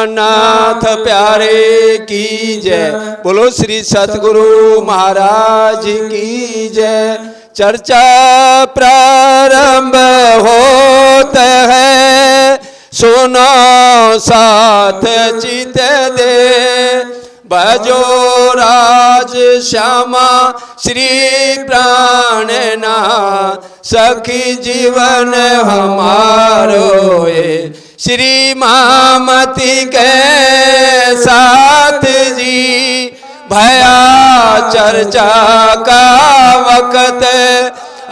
प्राणनाथ प्यारे की जय। बोलो श्री सतगुरु महाराज की जय। चर्चा प्रारंभ होत है, सुनो साथ चित दे। भजो राज श्यामा श्री प्राणनाथ, सखी जीवन हमारो ये। श्री मामती के साथ जी, भया चर्चा का वक्त,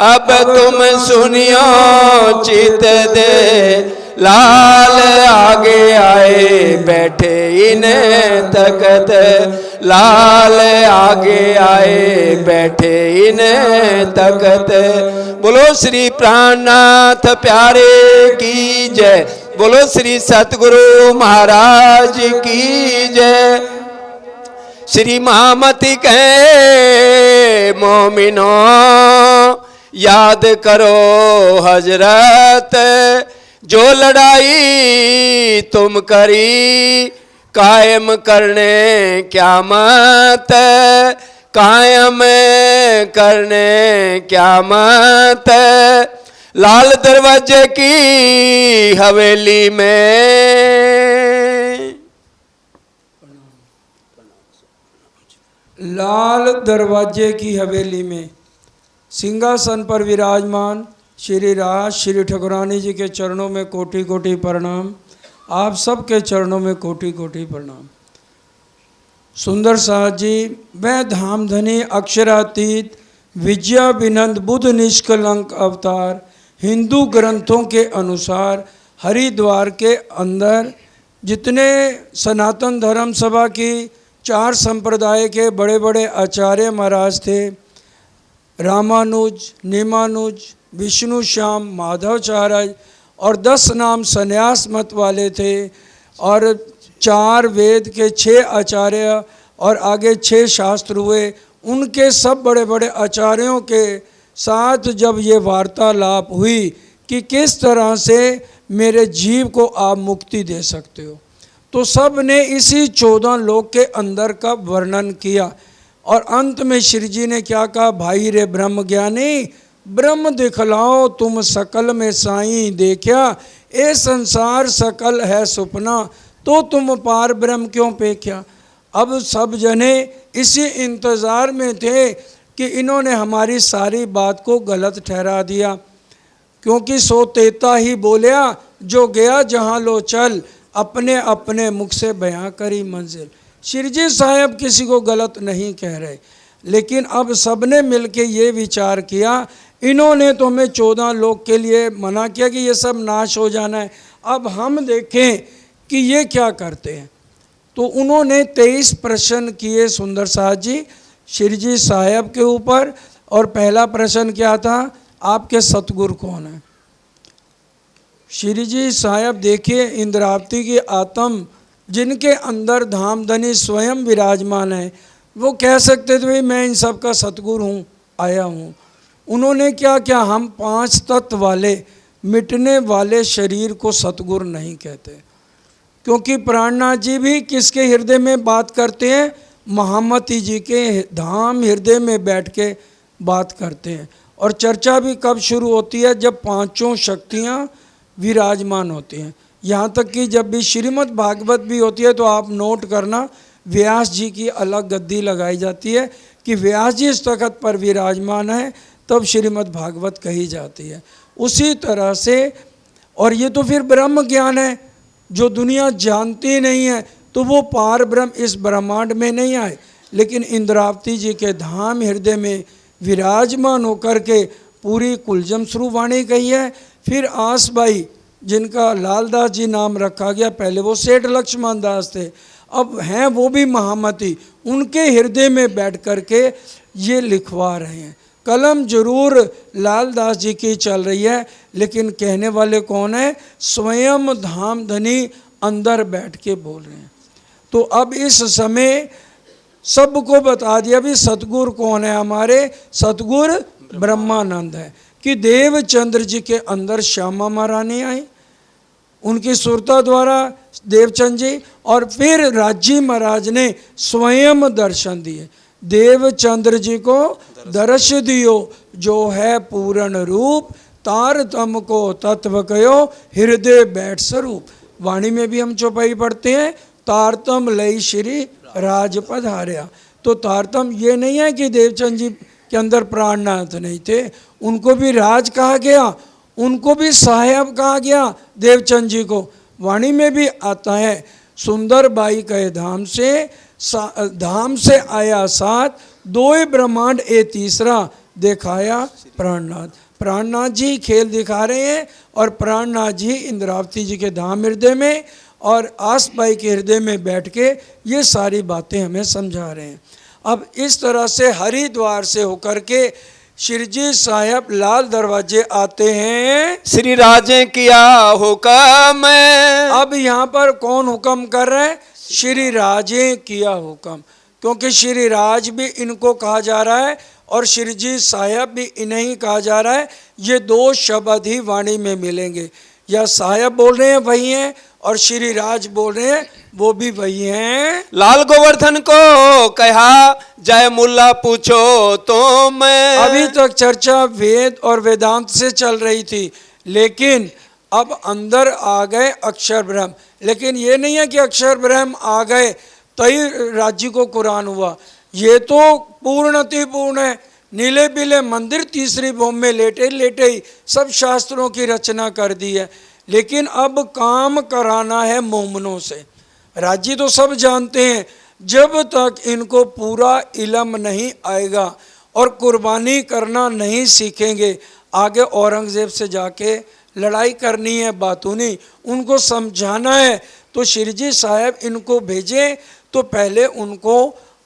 अब तुम सुनियो चित दे। लाल आगे आए बैठे इन्हें तकत, लाल आगे आए बैठे इन्हें तकत। बोलो श्री प्राणनाथ प्यारे की जय। बोलो श्री सतगुरु महाराज की जय। श्री महामती के मोमिनो, याद करो हजरत, जो लड़ाई तुम करी कायम करने क़यामत, कायम करने क़यामत। लाल दरवाजे की हवेली में, लाल दरवाजे की हवेली में सिंहासन पर विराजमान श्री राज श्री ठकुरानी जी के चरणों में कोटि कोटि प्रणाम। आप सबके चरणों में कोटि कोटि प्रणाम। सुंदर साहब जी, मैं धामधनी अक्षरातीत विद्या विनंद बुद्ध निष्कलंक अवतार, हिंदू ग्रंथों के अनुसार हरिद्वार के अंदर जितने सनातन धर्म सभा की 4 संप्रदाय के बड़े बड़े आचार्य महाराज थे, रामानुज, नेमानुज, विष्णु श्याम, माधवाचार्य और 10 नाम संन्यास मत वाले थे, और 4 वेद के 6 आचार्य और आगे 6 शास्त्र हुए। उनके सब बड़े बड़े आचार्यों के साथ जब ये वार्तालाप हुई कि किस तरह से मेरे जीव को आप मुक्ति दे सकते हो, तो सब ने इसी 14 लोक के अंदर का वर्णन किया। और अंत में श्री जी ने क्या कहा, भाई रे ब्रह्म ज्ञानी, ब्रह्म दिखलाओ तुम सकल में साईं देखा। ए संसार सकल है सुपना, तो तुम पार ब्रह्म क्यों पेख्या। अब सब जने इसी इंतज़ार में थे कि इन्होंने हमारी सारी बात को गलत ठहरा दिया, क्योंकि सो तेता ही बोलिया, जो गया जहाँ लो चल, अपने अपने मुख से बयां करी मंजिल। श्री जी साहब किसी को गलत नहीं कह रहे, लेकिन अब सबने मिलके ये विचार किया, इन्होंने तो हमें 14 लोक के लिए मना किया कि ये सब नाश हो जाना है, अब हम देखें कि ये क्या करते हैं। तो उन्होंने 23 प्रश्न किए सुंदर साहब जी श्री जी साहब के ऊपर। और पहला प्रश्न क्या था, आपके सतगुरु कौन है। श्री जी साहब देखिए, इंद्रावती की आत्म जिनके अंदर धामधनी स्वयं विराजमान है, वो कह सकते थे भाई मैं इन सब का सतगुरु हूँ, आया हूँ। उन्होंने क्या क्या, हम 5 तत्व वाले मिटने वाले शरीर को सतगुरु नहीं कहते, क्योंकि प्राणनाथ जी भी किसके हृदय में बात करते हैं, महामती जी के धाम हृदय में बैठ के बात करते हैं। और चर्चा भी कब शुरू होती है, जब 5 शक्तियाँ विराजमान होती हैं। यहाँ तक कि जब भी श्रीमद् भागवत भी होती है तो आप नोट करना, व्यास जी की अलग गद्दी लगाई जाती है कि व्यास जी इस तख्त पर विराजमान है, तब श्रीमद् भागवत कही जाती है। उसी तरह से, और ये तो फिर ब्रह्म ज्ञान है जो दुनिया जानती नहीं है, तो वो पार ब्रह्म इस ब्रह्मांड में नहीं आए, लेकिन इंद्रावती जी के धाम हृदय में विराजमान होकर के पूरी कुलजम श्रुवाणी कही है। फिर आसबाई जिनका लालदास जी नाम रखा गया, पहले वो सेठ लक्ष्मण दास थे, अब हैं वो भी महामती, उनके हृदय में बैठ कर के ये लिखवा रहे हैं। कलम जरूर लालदास जी की चल रही है, लेकिन कहने वाले कौन है, स्वयं धामधनी अंदर बैठ के बोल रहे हैं। तो अब इस समय सबको बता दिया भी सतगुरु कौन है। हमारे सतगुरु ब्रह्मानंद है कि देवचंद्र जी के अंदर श्यामा महारानी आई, उनकी सुरता द्वारा देवचंद जी, और फिर राजी महाराज ने स्वयं दर्शन दिए। देवचंद्र जी को दर्श दियो, जो है पूर्ण रूप, तार तम को तत्व कयो, हृदय बैठ स्वरूप। वाणी में भी हम चौपाई पढ़ते हैं, तारतम लई श्री राज पधार्या। तो तारतम ये नहीं है कि देवचंद जी के अंदर प्राणनाथ नहीं थे, उनको भी राज कहा गया, उनको भी साहेब कहा गया देवचंद जी को। वाणी में भी आता है, सुंदर बाई कहे धाम से आया साथ, दोए ब्रह्मांड ए तीसरा दिखाया प्राणनाथ। प्राणनाथ जी खेल दिखा रहे हैं और प्राणनाथ जी इंद्रावती जी के धाम हृदय में और आसपाई के हृदय में बैठ के ये सारी बातें हमें समझा रहे हैं। अब इस तरह से हरिद्वार से होकर के शिरजी साहब लाल दरवाजे आते हैं। श्री राजे किया हुक्म। अब यहाँ पर कौन हुक्म कर रहे हैं? श्री राजे किया हुक्म, क्योंकि श्री राज भी इनको कहा जा रहा है और शिरजी साहब भी इन्हें ही कहा जा रहा है। ये दो शब्द ही वाणी में मिलेंगे, या साहब बोल रहे हैं वही हैं और श्री राज बोल रहे हैं वो भी वही हैं। लाल गोवर्धन को कहा जय मुल्ला पूछो तो मैं। अभी तक चर्चा वेद और वेदांत से चल रही थी, लेकिन अब अंदर आ गए अक्षर ब्रह्म। लेकिन ये नहीं है कि अक्षर ब्रह्म आ गए तई राज्य को कुरान हुआ, ये तो पूर्णति पूर्ण है। नीले पीले मंदिर तीसरी भूमि में लेटे लेटे ही सब शास्त्रों की रचना कर दी है। लेकिन अब काम कराना है मोमनों से। राज्य तो सब जानते हैं, जब तक इनको पूरा इल्म नहीं आएगा और कुर्बानी करना नहीं सीखेंगे, आगे औरंगजेब से जाके लड़ाई करनी है बातूनी, उनको समझाना है। तो शिरजी साहब इनको भेजें तो पहले उनको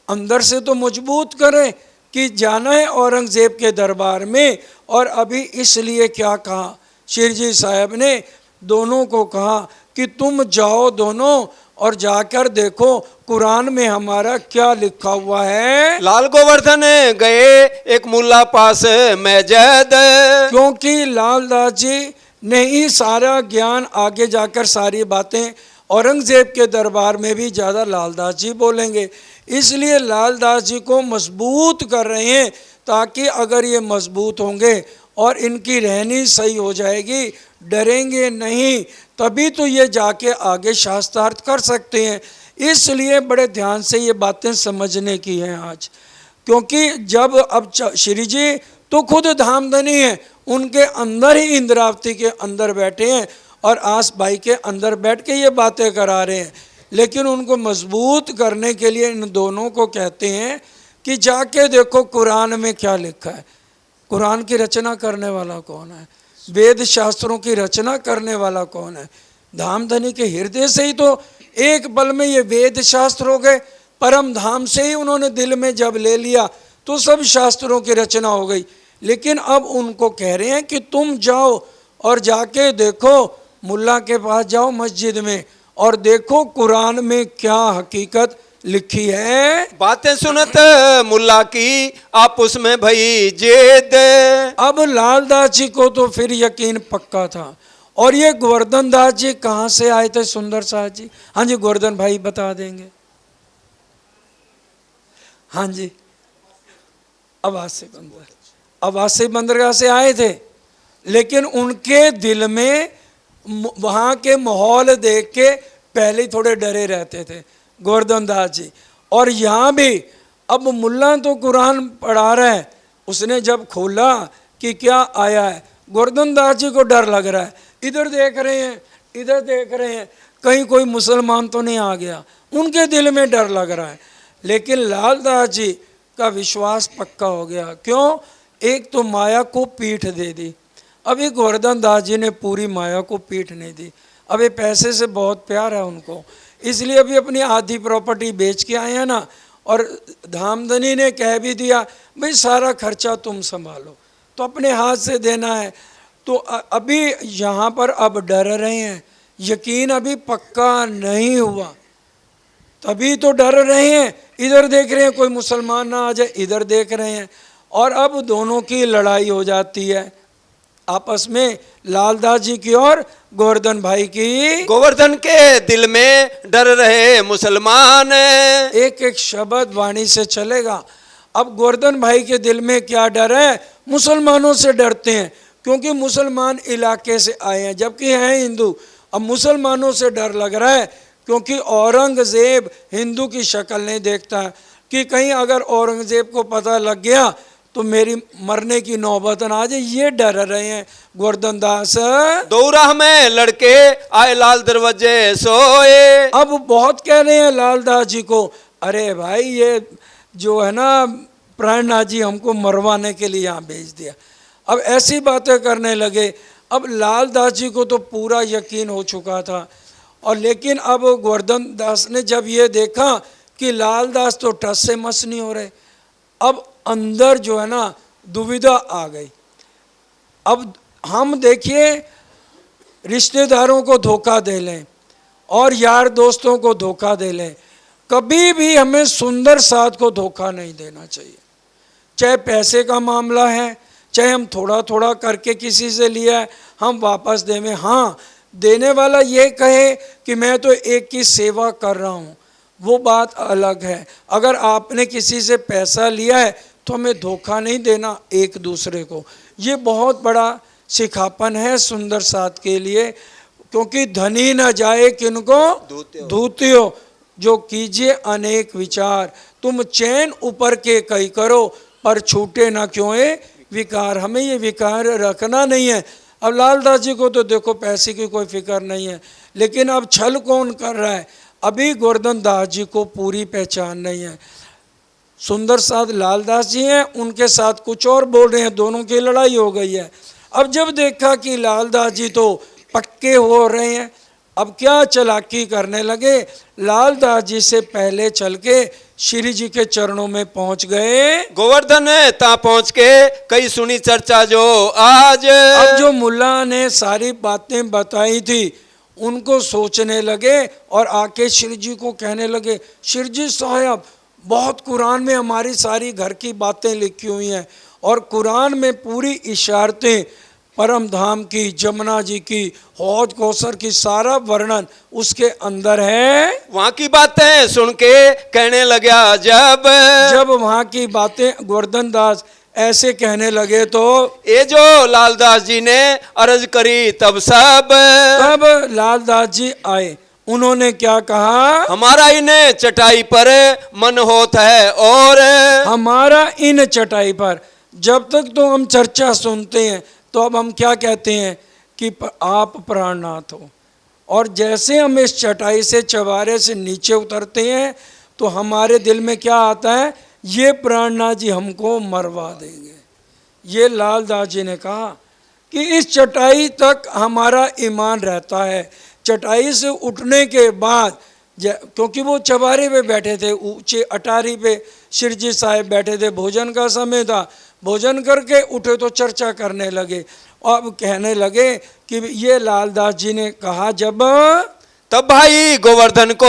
अंदर से तो मजबूत करें कि जाना है औरंगजेब के दरबार में। और अभी इसलिए क्या कहा शिरजी साहब ने? दोनों को कहा कि तुम जाओ दोनों और जाकर देखो कुरान में हमारा क्या लिखा हुआ है। लाल गोवर्धन गए एक मुल्ला पास मैजद, क्योंकि लालदास जी ने ही सारा ज्ञान, आगे जाकर सारी बातें औरंगजेब के दरबार में भी ज़्यादा लालदास जी बोलेंगे, इसलिए लालदास जी को मजबूत कर रहे हैं, ताकि अगर ये मजबूत होंगे और इनकी रहनी सही हो जाएगी, डरेंगे नहीं, तभी तो ये जाके आगे शास्त्रार्थ कर सकते हैं। इसलिए बड़े ध्यान से ये बातें समझने की हैं आज, क्योंकि जब अब श्री जी तो खुद धामधनी हैं, उनके अंदर ही इंद्रावती के अंदर बैठे हैं और आस भाई के अंदर बैठ के ये बातें करा रहे हैं। लेकिन उनको मजबूत करने के लिए इन दोनों को कहते हैं कि जाके देखो कुरान में क्या लिखा है। कुरान की रचना करने वाला कौन है? वेद शास्त्रों की रचना करने वाला कौन है? धामधनी के हृदय से ही तो एक पल में ये वेद शास्त्र हो गए। परम धाम से ही उन्होंने दिल में जब ले लिया तो सब शास्त्रों की रचना हो गई। लेकिन अब उनको कह रहे हैं कि तुम जाओ और जाके देखो, मुल्ला के पास जाओ मस्जिद में और देखो कुरान में क्या हकीकत लिखी है। बातें सुनत मुल्ला की आपस में भई जेद। अब लालदास जी को तो फिर यकीन पक्का था। और ये गोवर्धन दास जी कहाँ से आए थे? सुंदर साहब जी। हाँ जी, गोवर्धन भाई बता देंगे। हाँ जी, अवासी बंदरगाह से आए थे। लेकिन उनके दिल में वहाँ के माहौल देख के पहले ही थोड़े डरे रहते थे गोवर्धन दास जी। और यहाँ भी अब मुल्ला तो कुरान पढ़ा रहा है, उसने जब खोला कि क्या आया है, गोवर्धन दास जी को डर लग रहा है। इधर देख रहे हैं, इधर देख रहे हैं, कहीं कोई मुसलमान तो नहीं आ गया, उनके दिल में डर लग रहा है। लेकिन लालदास जी का विश्वास पक्का हो गया। क्यों? एक तो माया को पीठ दे दी। अभी गोवर्धन दास जी ने पूरी माया को पीठ नहीं दी। अभी पैसे से बहुत प्यार है उनको, इसलिए अभी अपनी आधी प्रॉपर्टी बेच के आए हैं ना। और धामधनी ने कह भी दिया भाई सारा खर्चा तुम संभालो, तो अपने हाथ से देना है। तो अभी यहाँ पर अब डर रहे हैं, यकीन अभी पक्का नहीं हुआ, तभी तो डर रहे हैं। इधर देख रहे हैं कोई मुसलमान ना आ जाए, इधर देख रहे हैं। और अब दोनों की लड़ाई हो जाती है। आपस में लालदास जी की और गोवर्धन भाई की। गोवर्धन के दिल में डर रहे मुसलमान। एक एक शब्द वाणी से चलेगा। अब गोवर्धन भाई के दिल में क्या डर है? मुसलमानों से डरते हैं, क्योंकि मुसलमान इलाके से आए हैं, जबकि हैं हिंदू। अब मुसलमानों से डर लग रहा है, क्योंकि औरंगजेब हिंदू की शक्ल नहीं देखता है कि कहीं अगर औरंगजेब को पता लग गया तो मेरी मरने की नौबत ना आ जाए, ये डर रहे हैं गोवर्धन दास। दो राह में लड़के आए लाल दरवाजे सोए। अब बहुत कह रहे हैं लालदास जी को, अरे भाई ये जो है ना प्राणनाथ जी हमको मरवाने के लिए यहाँ भेज दिया। अब ऐसी बातें करने लगे। अब लालदास जी को तो पूरा यकीन हो चुका था, और लेकिन अब गोवर्धन दास ने जब ये देखा कि लालदास तो टस से मस नहीं हो रहे, अब अंदर जो है ना दुविधा आ गई। अब हम देखिए रिश्तेदारों को धोखा दे लें और यार दोस्तों को धोखा दे लें, कभी भी हमें सुंदर साथ को धोखा नहीं देना चाहिए। चाहे पैसे का मामला है, चाहे हम थोड़ा थोड़ा करके किसी से लिया है हम वापस देवें। हाँ, देने वाला ये कहे कि मैं तो एक की सेवा कर रहा हूँ, वो बात अलग है। अगर आपने किसी से पैसा लिया है तो हमें धोखा नहीं देना एक दूसरे को। ये बहुत बड़ा सिखापन है सुंदर साथ के लिए, क्योंकि धनी न जाए किनको धूत्यो, जो कीजिए अनेक विचार, तुम चैन ऊपर के कई करो, पर छूटे ना क्यों ए विकार। हमें ये विकार रखना नहीं है। अब लालदास जी को तो देखो पैसे की कोई फिक्र नहीं है, लेकिन अब छल कौन कर रहा है? अभी गोवर्धन दास जी को पूरी पहचान नहीं है। सुंदर साथ लालदास जी हैं, उनके साथ कुछ और बोल रहे हैं, दोनों की लड़ाई हो गई है। अब जब देखा कि लालदास जी तो पक्के हो रहे हैं, अब क्या चालाकी करने लगे, लालदास जी से पहले चल के श्री जी के चरणों में पहुंच गए। गोवर्धन ता पहुंच के कई सुनी चर्चा जो आज। अब जो मुल्ला ने सारी बातें बताई थी उनको सोचने लगे और आके श्री जी को कहने लगे, श्री जी साहब, बहुत कुरान में हमारी सारी घर की बातें लिखी हुई हैं, और कुरान में पूरी इशारतें परम धाम की, जमुना जी की, हौज कौसर की, सारा वर्णन उसके अंदर है। वहां की बातें सुन के कहने लगा जब वहां की बातें गोवर्धन दास ऐसे कहने लगे तो ये जो लालदास जी ने अर्ज करी तब लालदास जी आए। उन्होंने क्या कहा? हमारा इन चटाई पर मन होता है, और हमारा इन चटाई पर, जब तक तो हम चर्चा सुनते हैं तो अब हम क्या कहते हैं कि आप प्राणनाथ हो, और जैसे हम इस चटाई से, चवारे से नीचे उतरते हैं तो हमारे दिल में क्या आता है, ये प्राणनाथ जी हमको मरवा देंगे। ये लालदास जी ने कहा कि इस चटाई तक हमारा ईमान रहता है, चटाई से उठने के बाद, क्योंकि वो चवारे पे बैठे थे, ऊंचे अटारी पे श्री जी साहब बैठे थे, भोजन का समय था, भोजन करके उठे तो चर्चा करने लगे। और अब कहने लगे कि ये लालदास जी ने कहा जब, तब भाई गोवर्धन को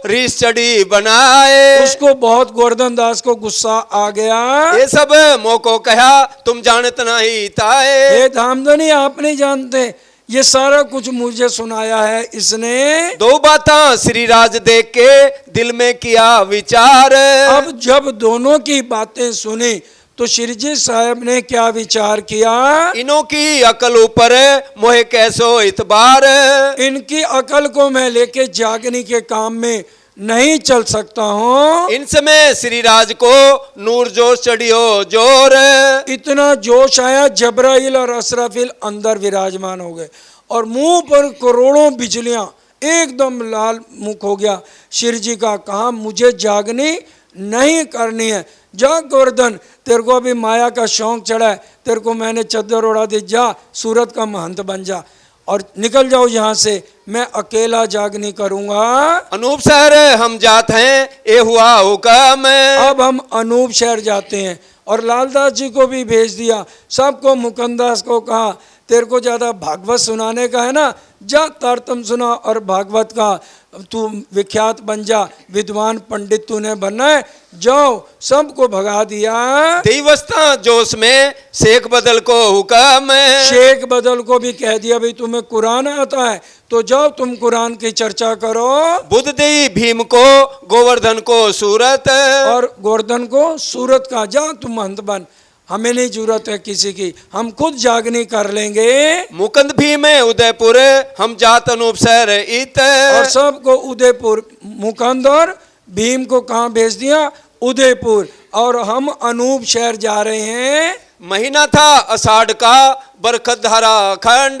रीस चढ़ी बनाए। उसको बहुत, गोवर्धन दास को गुस्सा आ गया। ये सब मोको कहा तुम जानत नहीं ताए। हे धामधनी, आप नहीं जानते, ये सारा कुछ मुझे सुनाया है इसने। दो बातें श्री राज देख के दिल में किया विचार। अब जब दोनों की बातें सुनी तो श्री जी साहब ने क्या विचार किया, इनों की अकल ऊपर मोहे कैसो इतबार। इनकी अकल को मैं लेके जागने के काम में नहीं चल सकता हूँ। इन समय श्री राज को नूर जोश चढ़ियो जोर। इतना जोश आया, जबराइल और असराफिल अंदर विराजमान हो गए और मुंह पर करोड़ों बिजलियां, एकदम लाल मुख हो गया श्री जी का। कहा मुझे जागनी नहीं करनी है, जा गोवर्धन, तेरे को अभी माया का शौक चढ़ा है, तेरे को मैंने चद्दर उड़ा दी, जा सूरत का महंत बन जा और निकल जाओ यहाँ से, मैं अकेला जागनी करूँगा। अनूप शहर हम जाते हैं, ये हुआ हुक्म। अब हम अनूप शहर जाते हैं, और लालदास जी को भी भेज दिया, सबको, मुकंदास को कहा तेरे को ज़्यादा भागवत सुनाने का है ना, जा तारतम सुना और भागवत का तू विख्यात बन जा, विद्वान पंडित तूने बनना है, जाओ। सबको भगा दिया। देवस्था जोश में शेख बदल को हुक्म, शेख बदल को भी कह दिया भाई तुम्हें कुरान आता है तो जाओ तुम कुरान की चर्चा करो। बुद्ध देई भीम को, गोवर्धन को सूरत, और गोवर्धन को सूरत का, जा तुम महंत बन, हमें नहीं जरूरत है किसी की, हम खुद जागनी कर लेंगे। मुकुंद भीम है उदयपुर, हम जात अनूप शहर इत, और सबको उदयपुर, मुकुंद और भीम को कहाँ भेज दिया? उदयपुर। और हम अनूप शहर जा रहे हैं। महीना था आषाढ़ का, बरखत धारा खंड,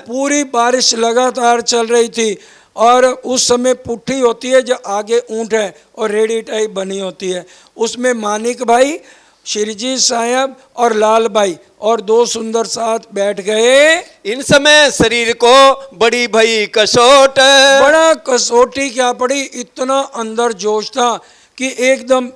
पूरी बारिश लगातार चल रही थी और उस समय पुट्ठी होती है जो आगे ऊंट है और रेडी टाइप बनी होती है, उसमें मानिक भाई, श्रीजी साहब और लाल भाई और दो सुंदर साथ बैठ गए। इन समय शरीर को बड़ी भई कसोट, बड़ा कसौटी क्या पड़ी, इतना अंदर जोश था कि एकदम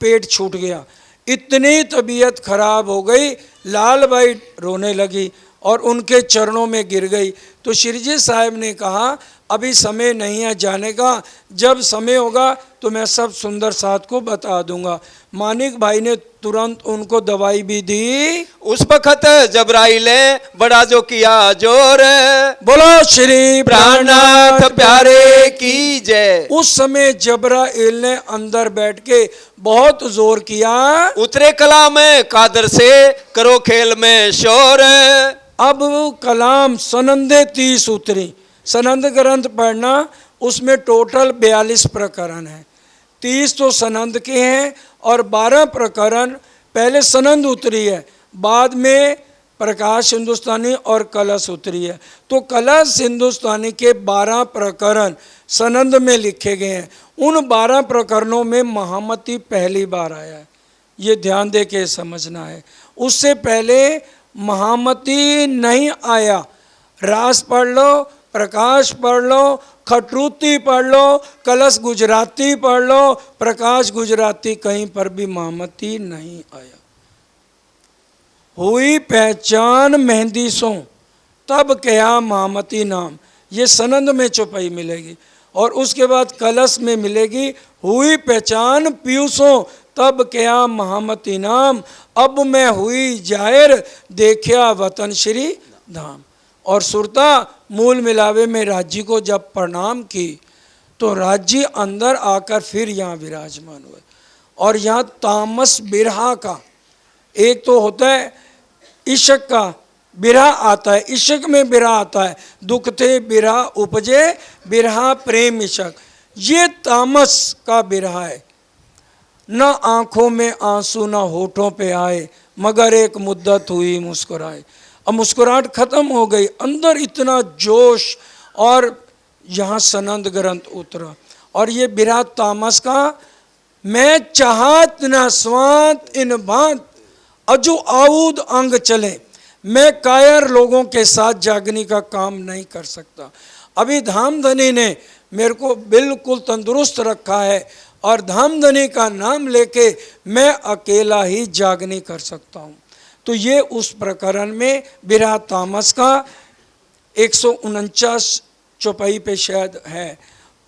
पेट छूट गया, इतनी तबीयत खराब हो गई। लाल भाई रोने लगी और उनके चरणों में गिर गई। तो श्रीजी साहब ने कहा अभी समय नहीं है जाने का, जब समय होगा तो मैं सब सुंदर साथ को बता दूंगा। मानिक भाई ने तुरंत उनको दवाई भी दी। उस वक्त जबराइल ने बड़ा जो किया जोर, बोलो श्री प्राणनाथ प्यारे की जय। उस समय जबराइल ने अंदर बैठ के बहुत जोर किया। उतरे कला में कादर से, करो खेल में शोर, अब कलाम सनंदे 30 उतरी। सनंद ग्रंथ पढ़ना, उसमें टोटल 42 प्रकरण है, 30 तो सनंद के हैं और 12 प्रकरण पहले सनंद उतरी है, बाद में प्रकाश हिंदुस्तानी और कलश उतरी है। तो कलश हिंदुस्तानी के 12 प्रकरण सनंद में लिखे गए हैं। उन 12 प्रकरणों में महामती पहली बार आया है, ये ध्यान दे के समझना है। उससे पहले महामती नहीं आया। रास पढ़ लो, प्रकाश पढ़ लो, खटरूती पढ़ लो, कलश गुजराती पढ़ लो, प्रकाश गुजराती, कहीं पर भी महामती नहीं आया। हुई पहचान मेहंदी सो, तब क्या महामती नाम, ये सनंद में चौपाई मिलेगी। और उसके बाद कलश में मिलेगी, हुई पहचान पीयूसों, तब क्या महामती नाम, अब मैं हुई जाहिर, देखिया वतन श्री धाम। और सुरता मूल मिलावे में राज्य को जब प्रणाम की तो राज्य अंदर आकर फिर यहाँ विराजमान हुए। और यहाँ तामस बिरहा का, एक तो होता है इश्क का बिरहा आता है, इश्क में बिरहा आता है, दुख थे बिरहा उपजे, बिरहा प्रेम इश्क, ये तामस का बिरहा है। न आंखों में आंसू न होठों पे आए, मगर एक मुद्दत हुई मुस्कुराए। अब मुस्कुराहट खत्म हो गई, अंदर इतना जोश। और यहाँ सनंद ग्रंथ उतरा और ये बिरहा तामस का, मैं चाहत न स्वांत इन बात, अजो आऊद अंग चले, मैं कायर लोगों के साथ जागने का काम नहीं कर सकता। अभी धामधनी ने मेरे को बिल्कुल तंदुरुस्त रखा है और धामधनी का नाम लेके मैं अकेला ही जागनी कर सकता हूँ। तो ये उस प्रकरण में बिरहा तामस का 149 चौपाई पे शायद है,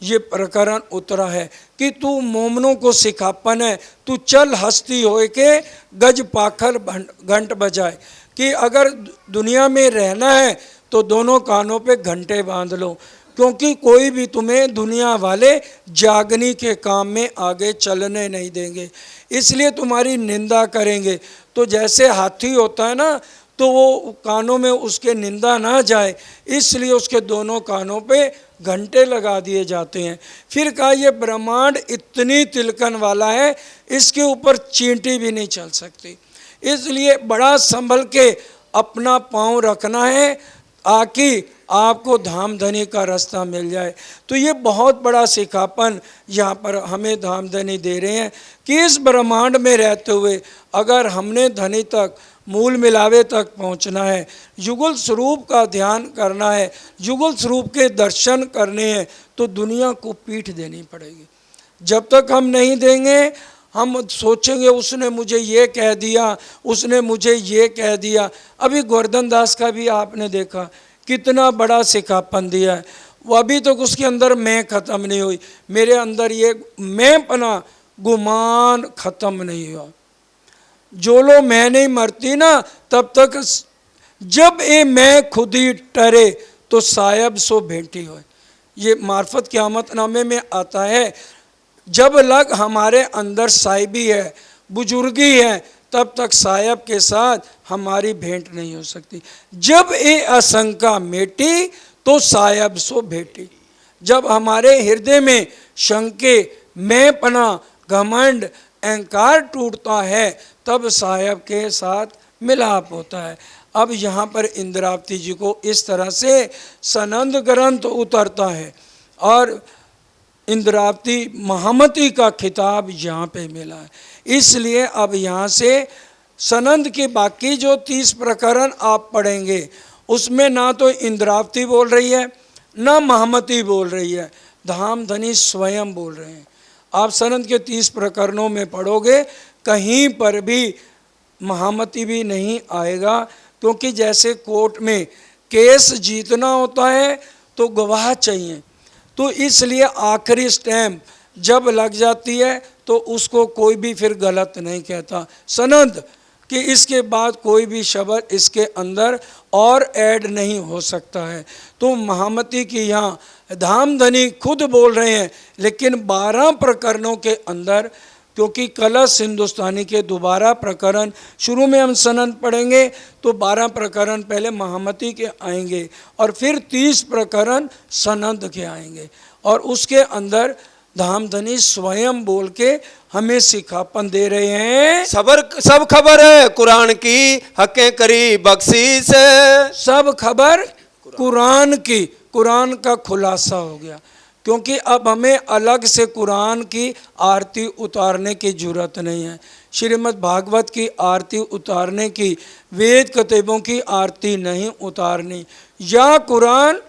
ये प्रकरण उतरा है कि तू मोमनों को सिखापन है, तू चल हस्ती होए के गज पाखर घंट बजाए। कि अगर दुनिया में रहना है तो दोनों कानों पे घंटे बांध लो, क्योंकि कोई भी तुम्हें दुनिया वाले जागनी के काम में आगे चलने नहीं देंगे, इसलिए तुम्हारी निंदा करेंगे। तो जैसे हाथी होता है ना, तो वो कानों में उसके निंदा ना जाए, इसलिए उसके दोनों कानों पे घंटे लगा दिए जाते हैं। फिर कहा ये ब्रह्मांड इतनी तिलकन वाला है, इसके ऊपर चींटी भी नहीं चल सकती, इसलिए बड़ा संभल के अपना पाँव रखना है ताकि आपको धामधनी का रास्ता मिल जाए। तो ये बहुत बड़ा सिखापन यहाँ पर हमें धामधनी दे रहे हैं कि इस ब्रह्मांड में रहते हुए अगर हमने धनी तक, मूल मिलावे तक पहुँचना है, युगल स्वरूप का ध्यान करना है, युगल स्वरूप के दर्शन करने हैं, तो दुनिया को पीठ देनी पड़ेगी। जब तक हम नहीं देंगे, हम सोचेंगे उसने मुझे ये कह दिया, उसने मुझे ये कह दिया। अभी गोवर्धन दास का भी आपने देखा कितना बड़ा सिखापन दिया है, वो अभी तक उसके अंदर मैं ख़त्म नहीं हुई, मेरे अंदर ये मैं पना गुमान ख़त्म नहीं हुआ। जो लो मैं नहीं मरती ना तब तक, जब ये मैं खुद ही टरे तो सायब सो भेंटी हो। ये मार्फत क़यामत नामे में आता है, जब लग हमारे अंदर साहिबी है, बुजुर्गी है, तब तक सायब के साथ हमारी भेंट नहीं हो सकती। जब ये आशंका मेटी तो सायब सो भेटी। जब हमारे हृदय में शंके, मैं पना, घमंड, अहंकार टूटता है, तब सायब के साथ मिलाप होता है। अब यहाँ पर इंद्रावती जी को इस तरह से सनंद ग्रंथ उतरता है और इंद्रावती महामती का खिताब यहाँ पे मिला है। इसलिए अब यहाँ से सनंद के बाकी जो 30 प्रकरण आप पढ़ेंगे उसमें ना तो इंद्रावती बोल रही है ना महामती बोल रही है, धामधनी स्वयं बोल रहे हैं। आप सनंद के 30 प्रकरणों में पढ़ोगे कहीं पर भी महामती भी नहीं आएगा, क्योंकि जैसे कोर्ट में केस जीतना होता है तो गवाह चाहिए, तो इसलिए आखिरी स्टैम्प जब लग जाती है तो उसको कोई भी फिर गलत नहीं कहता। सनद कि इसके बाद कोई भी शब्द इसके अंदर और ऐड नहीं हो सकता है। तो महामती की यहाँ धामधनी खुद बोल रहे हैं, लेकिन 12 प्रकरणों के अंदर, क्योंकि कलश हिंदुस्तानी के दोबारा प्रकरण शुरू में हम सनद पढ़ेंगे तो 12 प्रकरण पहले महामती के आएंगे और फिर 30 प्रकरण सनद के आएंगे, और उसके अंदर धामधनी स्वयं बोल के हमें सिखापन दे रहे हैं। सब खबर है कुरान की, हकें करी बख्शीश है। सब खबर कुरान की, कुरान का खुलासा हो गया, क्योंकि अब हमें अलग से कुरान की आरती उतारने की जरूरत नहीं है। श्रीमद् भागवत की आरती उतारने की, वेद कतेबों की आरती नहीं उतारनी। या कुरान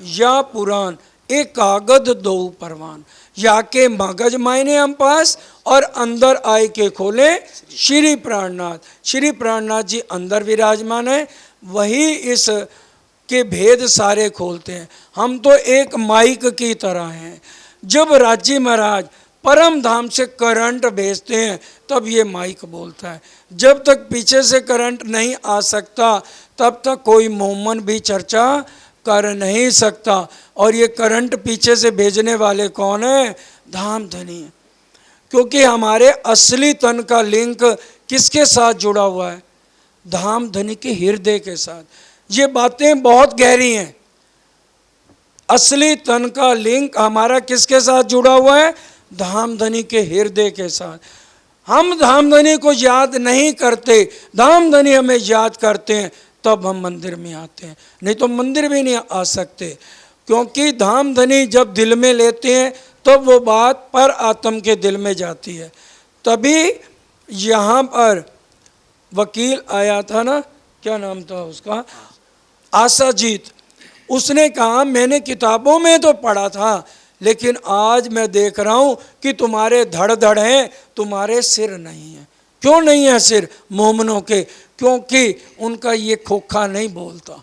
या पुराण, एक कागद दो परवान, या के मगज मायने हम पास और अंदर आए के खोले श्री प्राणनाथ। श्री प्राणनाथ जी अंदर विराजमान है, वही इस के भेद सारे खोलते हैं। हम तो एक माइक की तरह हैं। जब राज्य महाराज परम धाम से करंट भेजते हैं तब ये माइक बोलता है। जब तक पीछे से करंट नहीं आ सकता तब तक कोई मोमन भी चर्चा कर नहीं सकता। और ये करंट पीछे से भेजने वाले कौन है? धामधनी है। क्योंकि हमारे असली तन का लिंक किसके साथ जुड़ा हुआ है? धामधनी के हृदय के साथ। ये बातें बहुत गहरी हैं। असली तन का लिंक हमारा किसके साथ जुड़ा हुआ है? धामधनी के हृदय के साथ। हम धामधनी को याद नहीं करते, धामधनी हमें याद करते हैं, तब हम मंदिर में आते हैं, नहीं तो मंदिर भी नहीं आ सकते। क्योंकि धामधनी जब दिल में लेते हैं तब वो बात पर आत्म के दिल में जाती है। तभी यहाँ पर वकील आया था ना, क्या नाम था उसका, आशाजीत। उसने कहा मैंने किताबों में तो पढ़ा था, लेकिन आज मैं देख रहा हूँ कि तुम्हारे धड़ धड़ हैं, तुम्हारे सिर नहीं है। क्यों नहीं है सिर मोमनों के? क्योंकि उनका ये खोखा नहीं बोलता।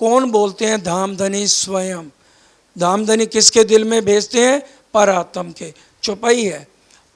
कौन बोलते हैं? धामधनी स्वयं। धामधनी किसके दिल में भेजते हैं? पर आत्म के। चौपाई है,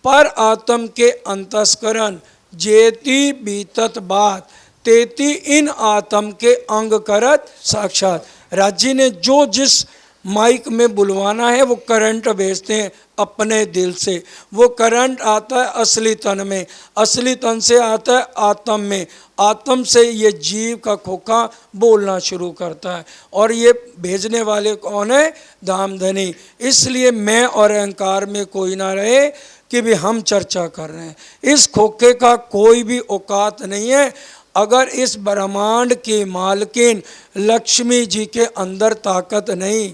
पर आत्म के अंतस्करण जेती बीतत बात तेती इन आत्म के अंग करत साक्षात। राज्य ने जो जिस माइक में बुलवाना है वो करंट भेजते हैं अपने दिल से। वो करंट आता है असली तन में, असली तन से आता है आत्म में, आत्म से ये जीव का खोखा बोलना शुरू करता है। और ये भेजने वाले कौन है? धामधनी। इसलिए मैं और अहंकार में कोई ना रहे कि भी हम चर्चा कर रहे हैं। इस खोखे का कोई भी औकात नहीं है। अगर इस ब्रह्मांड की मालकिन लक्ष्मी जी के अंदर ताकत नहीं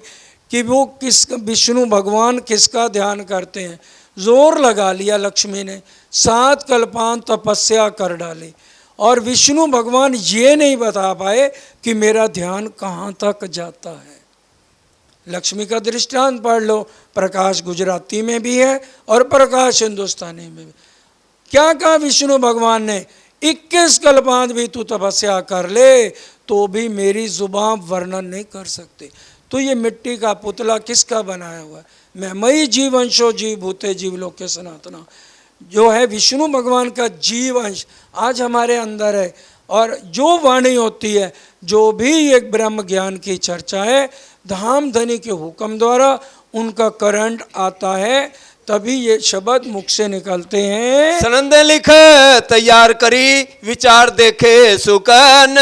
कि वो किस विष्णु भगवान किसका ध्यान करते हैं, जोर लगा लिया लक्ष्मी ने, 7 कल्पांत तपस्या कर डाली, और विष्णु भगवान ये नहीं बता पाए कि मेरा ध्यान कहाँ तक जाता है। लक्ष्मी का दृष्टांत पढ़ लो, प्रकाश गुजराती में भी है और प्रकाश हिंदुस्तानी में भी। क्या कहा विष्णु भगवान ने, 21 कल्पांत भी तू तपस्या कर ले तो भी मेरी जुबान वर्णन नहीं कर सकते। तो ये मिट्टी का पुतला किसका बनाया हुआ है? मैं मई जीव अंशो जीव भूते जीव लोके सनातना, जो है विष्णु भगवान का जीव अंश आज हमारे अंदर है। और जो वाणी होती है, जो भी एक ब्रह्म ज्ञान की चर्चा है, धाम धनी के हुक्म द्वारा उनका करंट आता है, तभी ये शब्द मुख से निकलते हैं। सनंद लिख तैयार करी विचार देखे सुकन।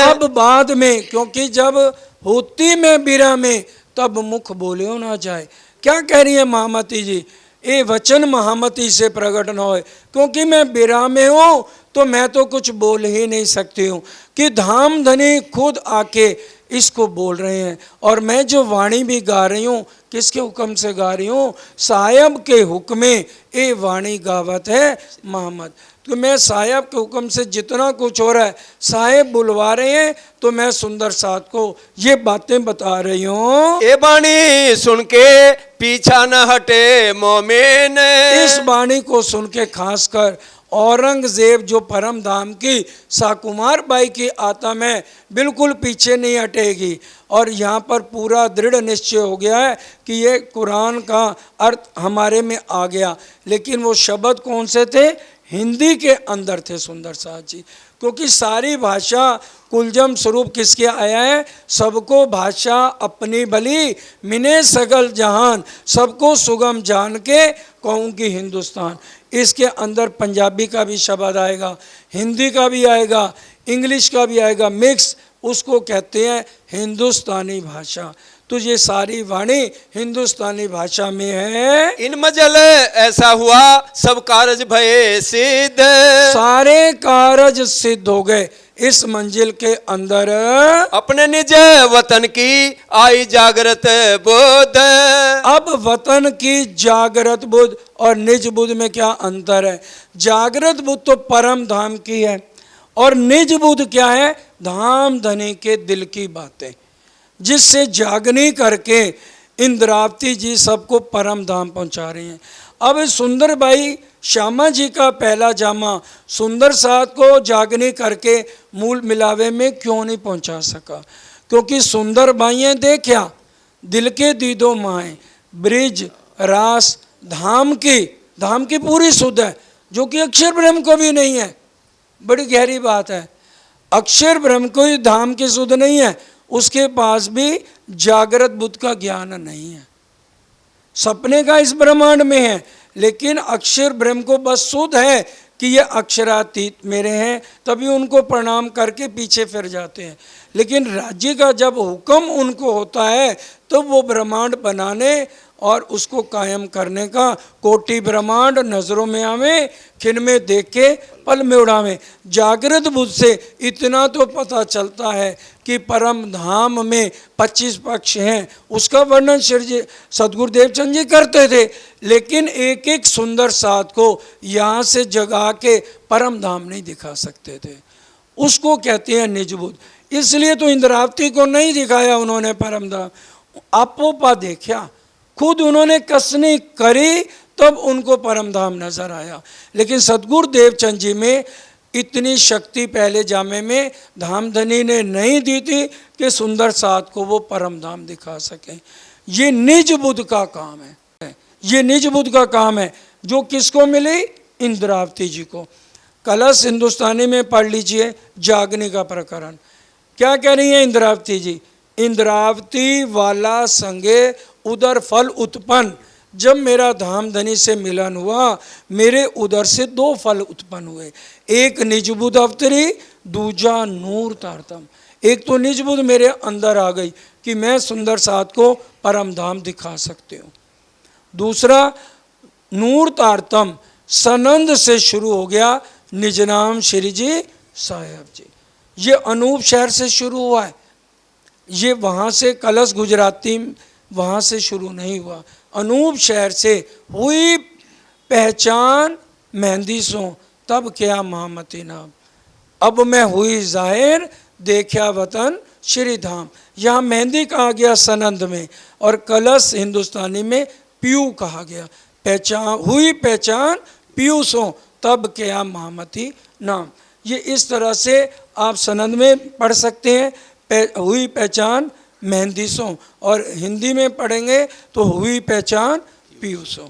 अब बाद में, क्योंकि जब होती में बिरा में तब मुख बोले ना जाए। क्या कह रही है महामती जी, ये वचन महामती से प्रकट न हो, क्योंकि मैं बिरा में हूँ तो मैं तो कुछ बोल ही नहीं सकती हूँ, कि धाम धनी खुद आके इसको बोल रहे हैं। और मैं जो वाणी भी गा रही हूँ, किसके हुक्म से गा रही हूँ? साहब के हुक्म में ये वाणी गावत है मोहम्मद। तो मैं साहब के हुक्म से जितना कुछ हो रहा है, साहब बुलवा रहे हैं, तो मैं सुंदर साथ को ये बातें बता रही हूँ। ये बाणी सुन के पीछा न हटे मोमिन। इस बाणी को सुन के खासकर औरंगजेब जो परम धाम की साकुमार बाई की आत्मा में बिल्कुल पीछे नहीं हटेगी। और यहाँ पर पूरा दृढ़ निश्चय हो गया है कि ये कुरान का अर्थ हमारे में आ गया। लेकिन वो शब्द कौन से थे? हिंदी के अंदर थे सुंदर साथ जी, क्योंकि सारी भाषा कुलजम स्वरूप किसके आया है? सबको भाषा अपनी भली मिने सगल जहान, सबको सुगम जान के कहूँगी हिंदुस्तान। इसके अंदर पंजाबी का भी शब्द आएगा, हिंदी का भी आएगा, इंग्लिश का भी आएगा, मिक्स, उसको कहते हैं हिंदुस्तानी भाषा। तो ये सारी वाणी हिंदुस्तानी भाषा में है। इन मजल ऐसा हुआ सब कारज भये सिद्ध। सारे कारज सिद्ध हो गए इस मंजिल के अंदर। अपने निज वतन की आई जागृत बुद्ध। अब वतन की जागृत बुद्ध और निज बुद्ध में क्या अंतर है? जागृत बुद्ध तो परम धाम की है, और निज बुद्ध क्या है? धाम धनी के दिल की बातें, जिससे जागनी करके इंद्रावती जी सबको परम धाम पहुंचा रही हैं। अब सुंदर बाई श्यामा जी का पहला जामा सुंदर साथ को जागनी करके मूल मिलावे में क्यों नहीं पहुंचा सका? क्योंकि सुंदर बाइयाँ देखा दिल के दीदो माएँ, ब्रिज रास धाम की पूरी सुध है, जो कि अक्षर ब्रह्म को भी नहीं है। बड़ी गहरी बात है, अक्षर ब्रह्म को ही धाम की सुध नहीं है, उसके पास भी जागृत बुद्ध का ज्ञान नहीं है, सपने का इस ब्रह्मांड में है। लेकिन अक्षर ब्रह्म को बस सुध है कि ये अक्षरातीत मेरे हैं, तभी उनको प्रणाम करके पीछे फिर जाते हैं। लेकिन राज्य का जब हुक्म उनको होता है तो वो ब्रह्मांड बनाने और उसको कायम करने का कोटि ब्रह्मांड नज़रों में आवे, खिन में देख के पल में उड़ावे। जागृत बुद्ध से इतना तो पता चलता है कि परम धाम में 25 पक्ष हैं, उसका वर्णन श्री सदगुरुदेव चंद जी करते थे। लेकिन एक एक सुंदर साथ को यहाँ से जगा के परम धाम नहीं दिखा सकते थे, उसको कहते हैं निज बुद्ध। इसलिए तो इंद्रावती को नहीं दिखाया उन्होंने परम धाम, आपोपा देखा, खुद उन्होंने कसनी करी, तब उनको परम धाम नजर आया। लेकिन सदगुरुदेव चंद जी में इतनी शक्ति पहले जामे में धाम धनी ने नहीं दी थी कि सुंदर साथ को वो परम धाम दिखा सकें। ये निज बुद्ध का काम है, ये निज बुद्ध का काम है, जो किसको मिली? इंद्रावती जी को। कलश हिंदुस्तानी में पढ़ लीजिए जागने का प्रकरण। क्या कह रही है इंद्रावती जी? इंद्रावती वाला संगे उदर फल उत्पन्न। जब मेरा धाम धनी से मिलन हुआ, मेरे उदर से 2 फल उत्पन्न हुए, एक निज बुद्ध अवतरी, दूजा नूर तारतम। एक तो निज बुद्ध मेरे अंदर आ गई कि मैं सुंदर साथ को परम धाम दिखा सकती हूँ। दूसरा नूर तारतम सनंद से शुरू हो गया, निज नाम श्री जी साहेब जी। ये अनूप शहर से शुरू हुआ है, ये वहाँ से कलश गुजराती वहाँ से शुरू नहीं हुआ, अनूप शहर से हुई पहचान मेहंदी सो तब क्या महामती नाम। अब मैं हुई जाहिर देखा वतन श्री धाम। यहाँ मेहंदी कहा गया सनंद में, और कलश हिंदुस्तानी में पीयू कहा गया। पहचान हुई पहचान पीयू सो तब क्या महामती नाम। ये इस तरह से आप सनद में पढ़ सकते हैं, हुई पहचान मेहंदीसों, और हिंदी में पढ़ेंगे तो हुई पहचान पीयूषों।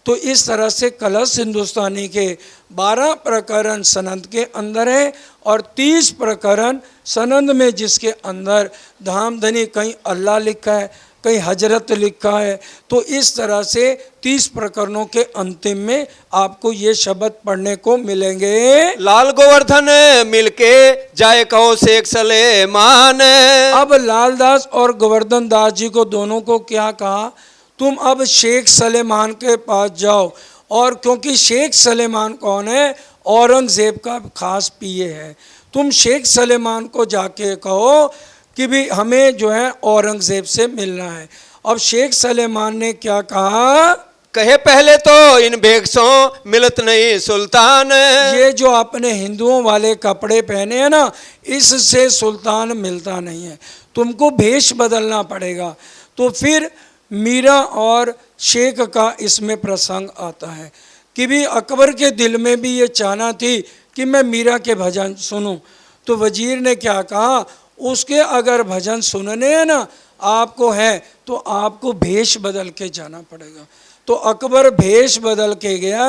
तो इस तरह से कलश हिंदुस्तानी के 12 प्रकरण सनद के अंदर है और 30 प्रकरण सनद में, जिसके अंदर धामधनी कहीं अल्लाह लिखा है, कहीं हजरत लिखा है। तो इस तरह से 30 प्रकरणों के अंतिम में आपको ये शब्द पढ़ने को मिलेंगे। लाल गोवर्धन मिलके जाए कहो शेख सलेमान। अब लालदास और गोवर्धन दास जी को दोनों को क्या कहा, तुम अब शेख सलेमान के पास जाओ। और क्योंकि शेख सलेमान कौन है, औरंगजेब का खास पीए है, तुम शेख सलेमान को जाके कहो कि भी हमें जो है औरंगजेब से मिलना है। अब शेख सलेमान ने क्या कहा, कहे पहले तो इन भेषों मिलत नहीं सुल्तान। ये जो आपने हिंदुओं वाले कपड़े पहने हैं ना, इससे सुल्तान मिलता नहीं है, तुमको भेष बदलना पड़ेगा। तो फिर मीरा और शेख का इसमें प्रसंग आता है कि भी अकबर के दिल में भी ये चाहना थी कि मैं मीरा के भजन सुनूं। तो वजीर ने क्या कहा, उसके अगर भजन सुनने हैं ना आपको है तो आपको भेष बदल के जाना पड़ेगा। तो अकबर भेष बदल के गया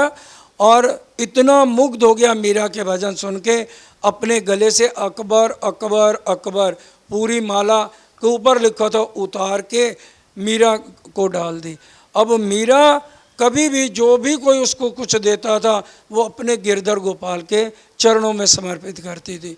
और इतना मुग्ध हो गया मीरा के भजन सुन के, अपने गले से अकबर अकबर अकबर पूरी माला के ऊपर लिखा था उतार के मीरा को डाल दी। अब मीरा कभी भी जो भी कोई उसको कुछ देता था वो अपने गिरधर गोपाल के चरणों में समर्पित करती थी।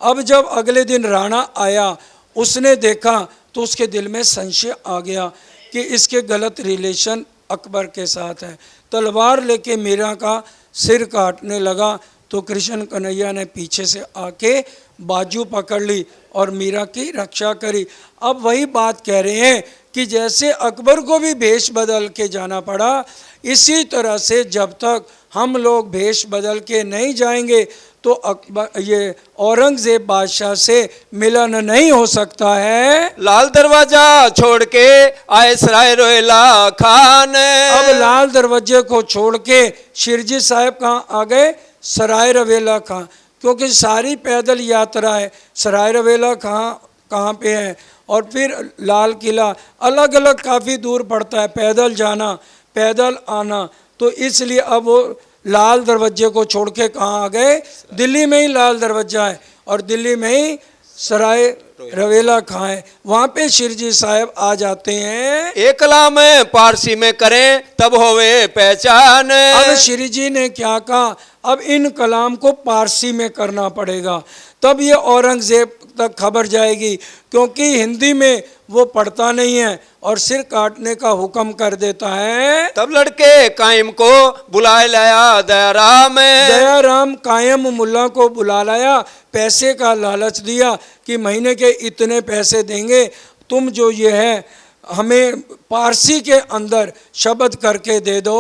अब जब अगले दिन राणा आया, उसने देखा तो उसके दिल में संशय आ गया कि इसके गलत रिलेशन अकबर के साथ है। तलवार लेके मीरा का सिर काटने लगा तो कृष्ण कन्हैया ने पीछे से आके बाजू पकड़ ली और मीरा की रक्षा करी। अब वही बात कह रहे हैं कि जैसे अकबर को भी भेष बदल के जाना पड़ा, इसी तरह से जब तक हम लोग भेष बदल के नहीं जाएंगे तो अकबर ये औरंगजेब बादशाह से मिलन नहीं हो सकता है। लाल दरवाजा छोड़ के आए सराय रोहिला खान। अब लाल दरवाजे को छोड़ के शिरजी साहब कहाँ आ गए, सराय रवेला खां, क्योंकि सारी पैदल यात्रा है। सराय रवेला कहाँ पे है और फिर लाल किला अलग अलग काफ़ी दूर पड़ता है, पैदल जाना पैदल आना। तो इसलिए अब वो लाल दरवाजे को छोड़ के कहाँ आ गए, दिल्ली में ही लाल दरवाजा है और दिल्ली में ही सराय रवेला खां है, वहाँ पे शिरजी साहब आ जाते हैं। एक कलाम पारसी में करें तब होवे पहचान। अब शिरजी ने क्या कहा, अब इन कलाम को पारसी में करना पड़ेगा, तब ये औरंगजेब तक खबर जाएगी, क्योंकि हिंदी में वो पढ़ता नहीं है और सिर काटने का हुक्म कर देता है। तब लड़के कायम को बुलाए लाया दयाराम। दयाराम कायम मुल्ला को बुला लाया, पैसे का लालच दिया कि महीने के इतने पैसे देंगे, तुम जो ये है हमें पारसी के अंदर शब्द करके दे दो।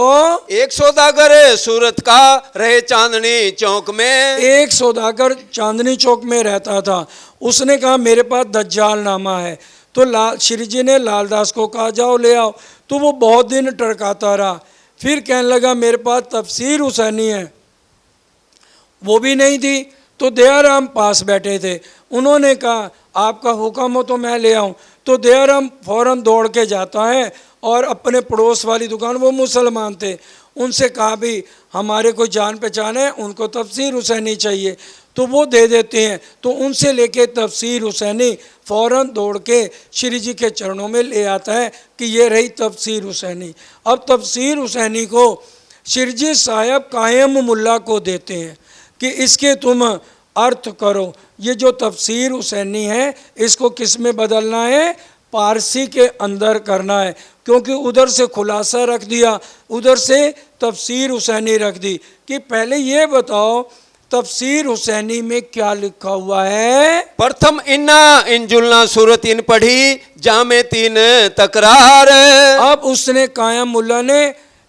एक सौदागर सूरत का रहे चांदनी चौक में। एक सौदागर चांदनी चौक में रहता था, उसने कहा मेरे पास दज्जाल नामा है। तो शिरजी ने लालदास को कहा जाओ ले आओ। तो वो बहुत दिन टरकाता रहा, फिर कहने लगा मेरे पास तफसीर हुसैनी है, वो भी नहीं थी। तो दयाराम पास बैठे थे, उन्होंने कहा आपका हुक्म हो तो मैं ले आऊँ। तो दयाराम फौरन दौड़ के जाता है और अपने पड़ोस वाली दुकान, वो मुसलमान थे, उनसे कहा भी हमारे कोई जान पहचान है, उनको तफसीर हुसैनी चाहिए, तो वो दे देते हैं। तो उनसे लेके तफसीर हुसैनी फौरन दौड़ के श्री जी के चरणों में ले आता है कि ये रही तफसीर हुसैनी। अब तफसीर हुसैनी को शिरजी साहब कायम मुल्ला को देते हैं कि इसके तुम अर्थ करो। ये जो तफसीर हुसैनी है इसको किस में बदलना है, पारसी के अंदर करना है, क्योंकि उधर से खुलासा रख दिया, उधर से तफसीर हुसैनी रख दी। कि पहले ये बताओ तफसीर हुसैनी में क्या लिखा हुआ है। प्रथम इन्ना इंजुलना सूरत इन पढ़ी जामे तीन तकरार। अब उसने कायम मुल्ला ने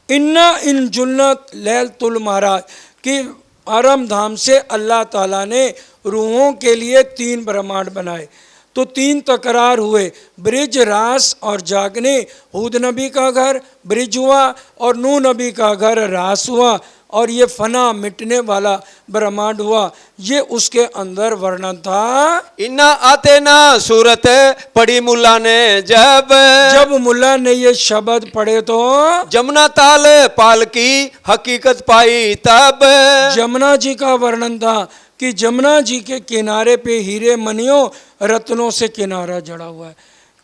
इन्ना इंजुलना लैलतुल महाराज कि आराम धाम से अल्लाह ताला ने रूहों के लिए 3 ब्रह्मांड बनाए। तो 3 तकरार हुए, ब्रिज रास और जागने। हूद नबी का घर ब्रिज हुआ और नूह नबी का घर रास हुआ और ये फना मिटने वाला ब्रह्मांड हुआ, ये उसके अंदर वर्णन था। इन्ना आते ना सूरत पड़ी मुल्ला ने जब मुल्ला ने ये शब्द पढ़े तो जमुना ताल पाल की हकीकत पाई तब। जमुना जी का वर्णन था कि जमुना जी के किनारे पे हीरे मनियों रत्नों से किनारा जड़ा हुआ है।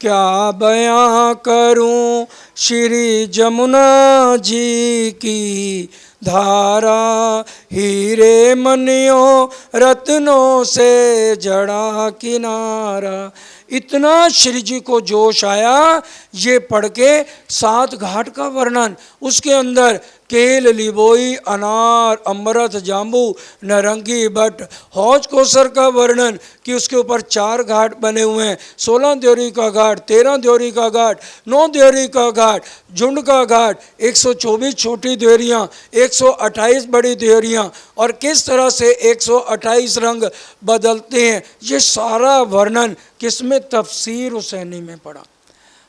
क्या बयां करूं श्री जमुना जी की धारा, हीरे मनियों रत्नों से जड़ा किनारा। इतना श्री जी को जोश आया ये पढ़ के। 7 घाट का वर्णन, उसके अंदर केल, लिबोई, अनार, अमृत, जाम्बू, नारंगी, बट, हौज कोसर का वर्णन कि उसके ऊपर 4 घाट बने हुए हैं। 16 द्योरी का घाट, 13 द्योरी का घाट, 9 द्योरी का घाट, झुंड का घाट, 124 छोटी द्योरियाँ, 128 बड़ी द्योरियाँ, और किस तरह से 128 रंग बदलते हैं। ये सारा वर्णन किसमें? तफसीर हुसैनी में पढ़ा।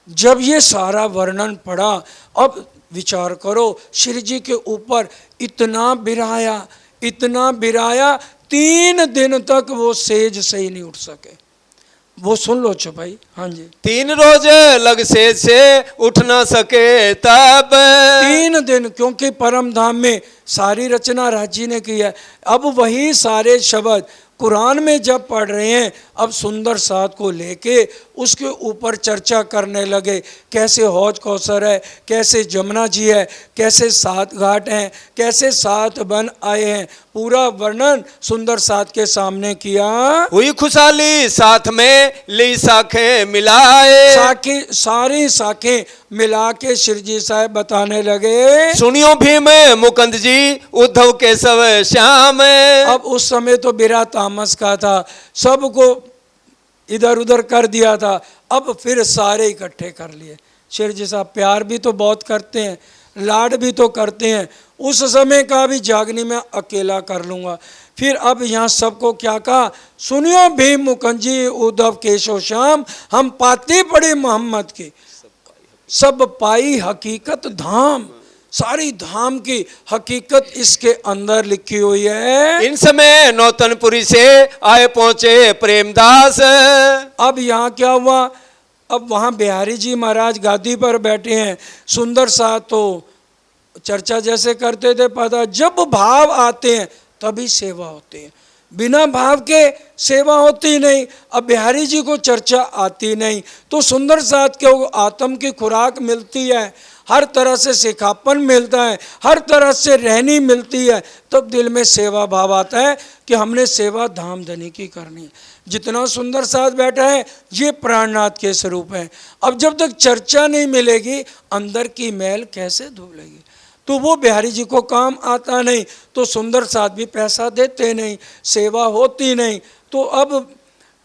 जब ये सारा वर्णन पढ़ा, अब विचार करो, श्री जी के ऊपर इतना बिराया 3 दिन तक वो सेज से ही नहीं उठ सके। वो सुन लो भाई। हाँ जी, 3 रोज लग सेज से उठ ना सके तब। 3 दिन, क्योंकि परम धाम में सारी रचना राजी ने की है। अब वही सारे शब्द कुरान में जब पढ़ रहे हैं, अब सुंदर साथ को लेके उसके ऊपर चर्चा करने लगे। कैसे हौज कौसर है, कैसे जमुना जी है, कैसे 7 घाट हैं, कैसे 7 वन आए हैं, पूरा वर्णन सुंदर साथ के सामने किया। हुई खुशहाली साथ में ली साखें मिलाए। सारी साखें मिला के श्री जी साहब बताने लगे। सुनियो भीम मुकुंद जी उद्धव केशव श्याम। अब उस समय तो बिरा तामस का था, सबको इधर उधर कर दिया था। अब फिर सारे इकट्ठे कर लिए। श्री जी साहब प्यार भी तो बहुत करते हैं, लाड भी तो करते हैं। उस समय का भी जागनी में अकेला कर लूँगा। फिर अब यहाँ सबको क्या कहा? सुनियो भीम मुकुंद जी उद्धव केशव श्याम, हम पाती पड़ी मोहम्मद की, सब पाई हकीकत धाम। सारी धाम की हकीकत इसके अंदर लिखी हुई है। इन समय नौतनपुरी से आए पहुंचे प्रेमदास। अब यहाँ क्या हुआ? अब वहाँ बिहारी जी महाराज गादी पर बैठे हैं। सुंदर साथ तो चर्चा जैसे करते थे, पता जब भाव आते हैं तभी सेवा होती है, बिना भाव के सेवा होती नहीं। अब बिहारी जी को चर्चा आती नहीं, तो सुंदर साथ के आत्म की खुराक मिलती है, हर तरह से सिखापन मिलता है, हर तरह से रहनी मिलती है, तब दिल में सेवा भाव आता है कि हमने सेवा धाम धनी की करनी है। जितना सुंदर साथ बैठा है ये प्राणनाथ के स्वरूप है। अब जब तक चर्चा नहीं मिलेगी अंदर की मैल कैसे धुलेगी? तो वो बिहारी जी को काम आता नहीं, तो सुंदर साथ भी पैसा देते नहीं, सेवा होती नहीं। तो अब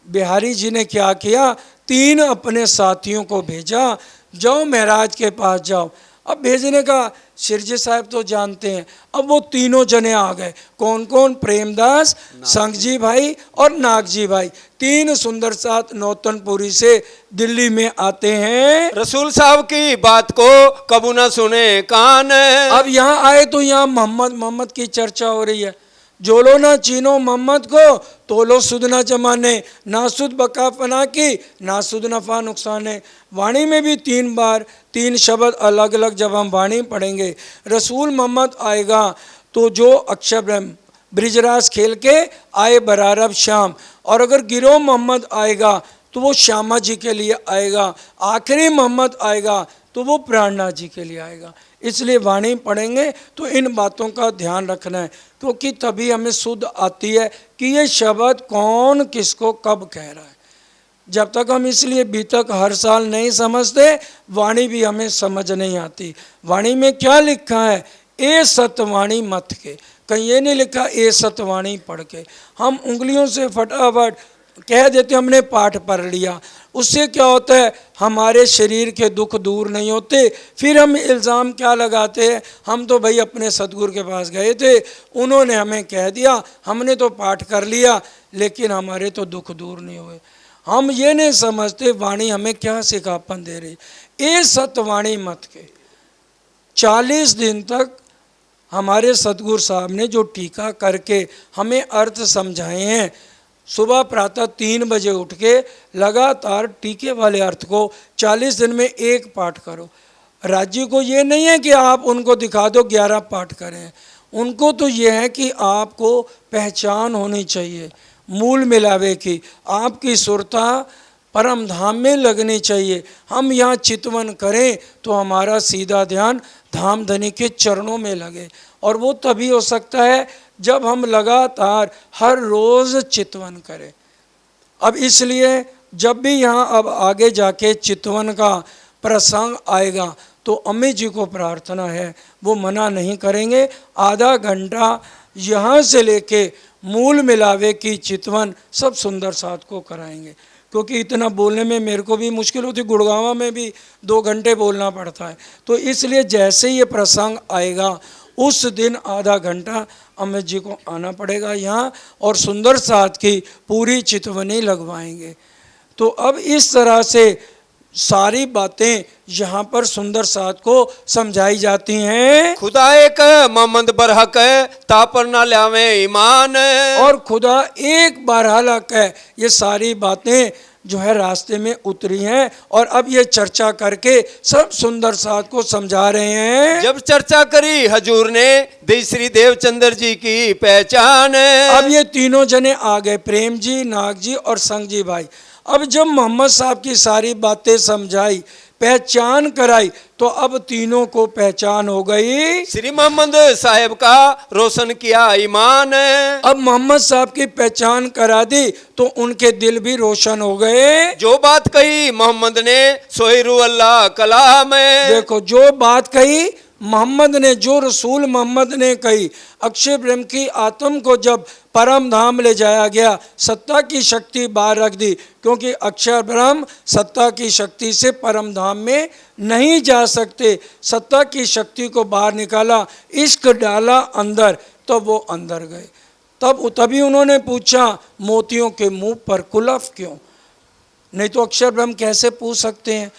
बिहारी जी ने क्या किया? 3 अपने साथियों को भेजा, जाओ महाराज के पास जाओ। अब भेजने का शिरजी साहब तो जानते हैं। अब वो तीनों जने आ गए। कौन कौन? प्रेमदास, संगजी भाई और नागजी भाई। 3 सुंदर साथ नौतनपुरी से दिल्ली में आते हैं। रसूल साहब की बात को कबू ना सुने कान। अब यहाँ आए तो यहाँ मोहम्मद की चर्चा हो रही है। जोलो ना चीनो मोहम्मद को, तोलो सुद ना जमाने, ना सुद बका फना की, ना सुद नफा नुकसान है। वाणी में भी 3 बार 3 शब्द अलग अलग जब हम वाणी पढ़ेंगे। रसूल मोहम्मद आएगा तो जो अक्षर ब्रिजराज खेल के आए बरारब शाम, और अगर गिरोह मोहम्मद आएगा तो वो श्यामा जी के लिए आएगा। आखिरी मोहम्मद आएगा तो वो प्राणनाथ जी के लिए आएगा। इसलिए वाणी पढ़ेंगे तो इन बातों का ध्यान रखना है, क्योंकि तभी हमें शुद्ध आती है कि ये शब्द कौन किसको कब कह रहा है। जब तक हम इसलिए बीतक हर साल नहीं समझते, वाणी भी हमें समझ नहीं आती। वाणी में क्या लिखा है? ए सतवाणी मत के, कहीं ये नहीं लिखा ए सतवाणी पढ़ के। हम उंगलियों से फटाफट कह देते हमने पाठ पढ़ लिया। उससे क्या होता है? हमारे शरीर के दुख दूर नहीं होते। फिर हम इल्ज़ाम क्या लगाते हैं? हम तो भाई अपने सतगुरु के पास गए थे, उन्होंने हमें कह दिया, हमने तो पाठ कर लिया, लेकिन हमारे तो दुख दूर नहीं हुए। हम ये नहीं समझते वाणी हमें क्या सिखापन दे रही। ए सतवाणी मत के 40 दिन तक हमारे सतगुरु साहब ने जो टीका करके हमें अर्थ समझाए हैं, सुबह प्रातः 3 बजे उठ के लगातार टीके वाले अर्थ को 40 दिन में एक पाठ करो। राज्य को ये नहीं है कि आप उनको दिखा दो 11 पाठ करें, उनको तो ये है कि आपको पहचान होनी चाहिए मूल मिलावे की, आपकी सुरता परम धाम में लगनी चाहिए। हम यहाँ चितवन करें तो हमारा सीधा ध्यान धाम धनी के चरणों में लगे, और वो तभी हो सकता है जब हम लगातार हर रोज़ चितवन करें। अब इसलिए जब भी यहाँ अब आगे जाके चितवन का प्रसंग आएगा तो अम्मी जी को प्रार्थना है वो मना नहीं करेंगे, आधा घंटा यहाँ से लेके मूल मिलावे की चितवन सब सुंदर साथ को कराएंगे, क्योंकि इतना बोलने में मेरे को भी मुश्किल होती, गुड़गांव में भी 2 घंटे बोलना पड़ता है। तो इसलिए जैसे ये प्रसंग आएगा उस दिन आधा घंटा अमित जी को आना पड़ेगा यहाँ, और सुंदर साथ की पूरी चितवनी लगवाएंगे। तो अब इस तरह से सारी बातें यहाँ पर सुंदर साथ को समझाई जाती हैं। खुदा एक मोहम्मद बरहक ता पर ना ल्यावे ईमान, और खुदा एक बरहक है, ये सारी बातें जो है रास्ते में उतरी हैं, और अब ये चर्चा करके सब सुंदर साथ को समझा रहे हैं। जब चर्चा करी हजूर ने दी श्री देवचंद्र जी की पहचान, अब ये तीनों जने आ गए, प्रेम जी, नाग जी और संग जी भाई। अब जब मोहम्मद साहब की सारी बातें समझाई, पहचान कराई, तो अब तीनों को पहचान हो गई। श्री मोहम्मद साहब का रोशन किया ईमान, अब मोहम्मद साहब की पहचान करा दी तो उनके दिल भी रोशन हो गए। जो बात कही मोहम्मद ने सोहिरू अल्लाह कलाम, देखो जो बात कही मोहम्मद ने, जो रसूल मोहम्मद ने कही, अक्षय ब्रह्म की आत्म को जब परम धाम ले जाया गया, सत्ता की शक्ति बाहर रख दी, क्योंकि अक्षर ब्रह्म सत्ता की शक्ति से परम धाम में नहीं जा सकते। सत्ता की शक्ति को बाहर निकाला, इश्क डाला अंदर, तो वो अंदर गए। तभी उन्होंने पूछा मोतियों के मुंह पर कुलफ क्यों? नहीं तो अक्षर ब्रह्म कैसे पूछ सकते हैं?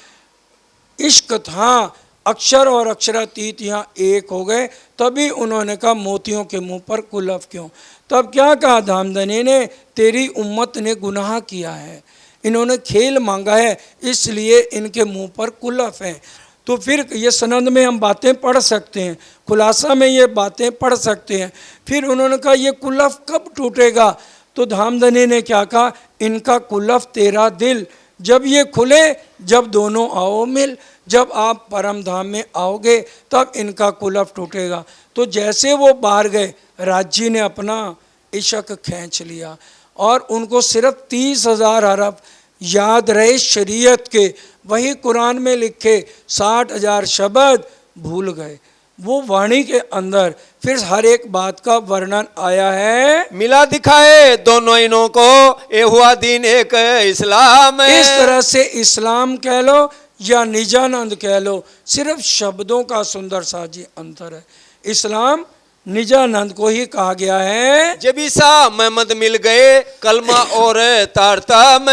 इश्क था, अक्षर और अक्षरातीत यहाँ एक हो गए, तभी उन्होंने कहा मोतियों के मुंह पर कुलफ क्यों? तब क्या कहा धामधनी ने? तेरी उम्मत ने गुनाह किया है, इन्होंने खेल मांगा है, इसलिए इनके मुंह पर कुलफ है। तो फिर ये सनद में हम बातें पढ़ सकते हैं, खुलासा में ये बातें पढ़ सकते हैं। फिर उन्होंने कहा ये कुलफ कब टूटेगा? तो धामधनी ने क्या कहा? इनका कुलफ तेरा दिल, जब ये खुले, जब दोनों आओ मिल, जब आप परम धाम में आओगे तब इनका कुलफ टूटेगा। तो जैसे वो बाहर गए, राज्य ने अपना इश्क खींच लिया, और उनको सिर्फ 30,000 हरफ याद रहे शरीयत के, वही कुरान में लिखे 60,000 शब्द भूल गए। वो वाणी के अंदर फिर हर एक बात का वर्णन आया है। मिला दिखाए दोनों इनों को, ये हुआ दीन एक इस्लाम। इस तरह से इस्लाम कह लो या निजानंद कह लो, सिर्फ शब्दों का सुंदर सा जी अंतर है। इस्लाम निजानंद को ही कहा गया है। जब ईसा मोहम्मद मिल गए कलमा और तारतम,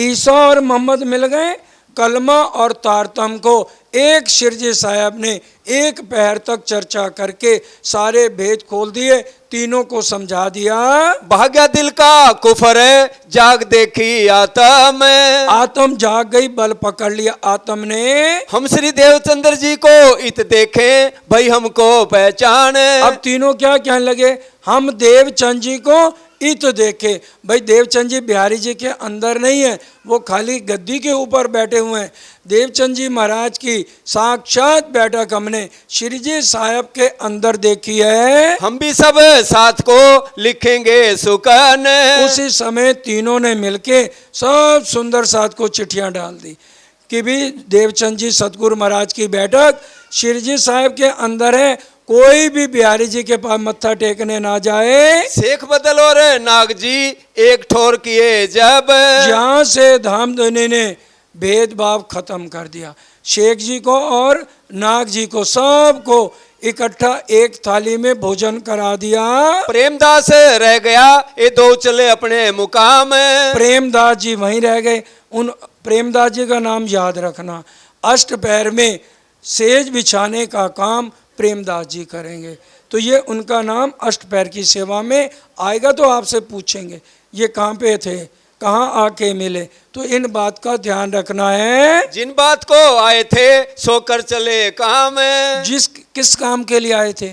ईसा और मोहम्मद मिल गए, कलमा और तारतम को एक शिरजी साहब ने एक पहर तक चर्चा करके सारे भेद खोल दिए, तीनों को समझा दिया। भाग्या दिल का कुफर जाग देखी आत्म, आत्म जाग गई, बल पकड़ लिया आत्म ने। हम श्री देवचंद्र जी को इत देखे भाई हमको पहचान। अब तीनों क्या कहने लगे? हम देवचंद जी को इत देखे। भाई देवचंद जी बिहारी जी के अंदर नहीं है, वो खाली गद्दी के ऊपर बैठे हुए हैं। देवचंद जी महाराज की साक्षात बैठक हमने श्री जी साहब के अंदर देखी है। हम भी सब साथ को लिखेंगे सुकन। उसी समय तीनों ने मिलके सब सुंदर साथ को चिट्ठियां डाल दी कि भी देवचंद जी सतगुरु महाराज की बैठक श्री जी साहब के अंदर है, कोई भी बिहारी जी के पास मत्था टेकने ना जाए। शेख बदल और नाग जी एक ठोर किए जब, यहाँ से धामधनी ने भेदभाव खत्म कर दिया। शेख जी को और नाग जी को सबको इकट्ठा एक थाली में भोजन करा दिया। प्रेमदास रह गया, ये दो चले अपने मुकाम। प्रेमदास जी वहीं रह गए। उन प्रेमदास जी का नाम याद रखना। अष्टपहर में सेज बिछाने का काम प्रेमदास जी करेंगे। तो ये उनका नाम अष्टपैर की सेवा में आएगा। तो आपसे पूछेंगे ये कहाँ पे थे, कहाँ आके मिले, तो इन बात का ध्यान रखना है। जिन बात को आए थे सो कर चले काम है। किस काम के लिए आए थे,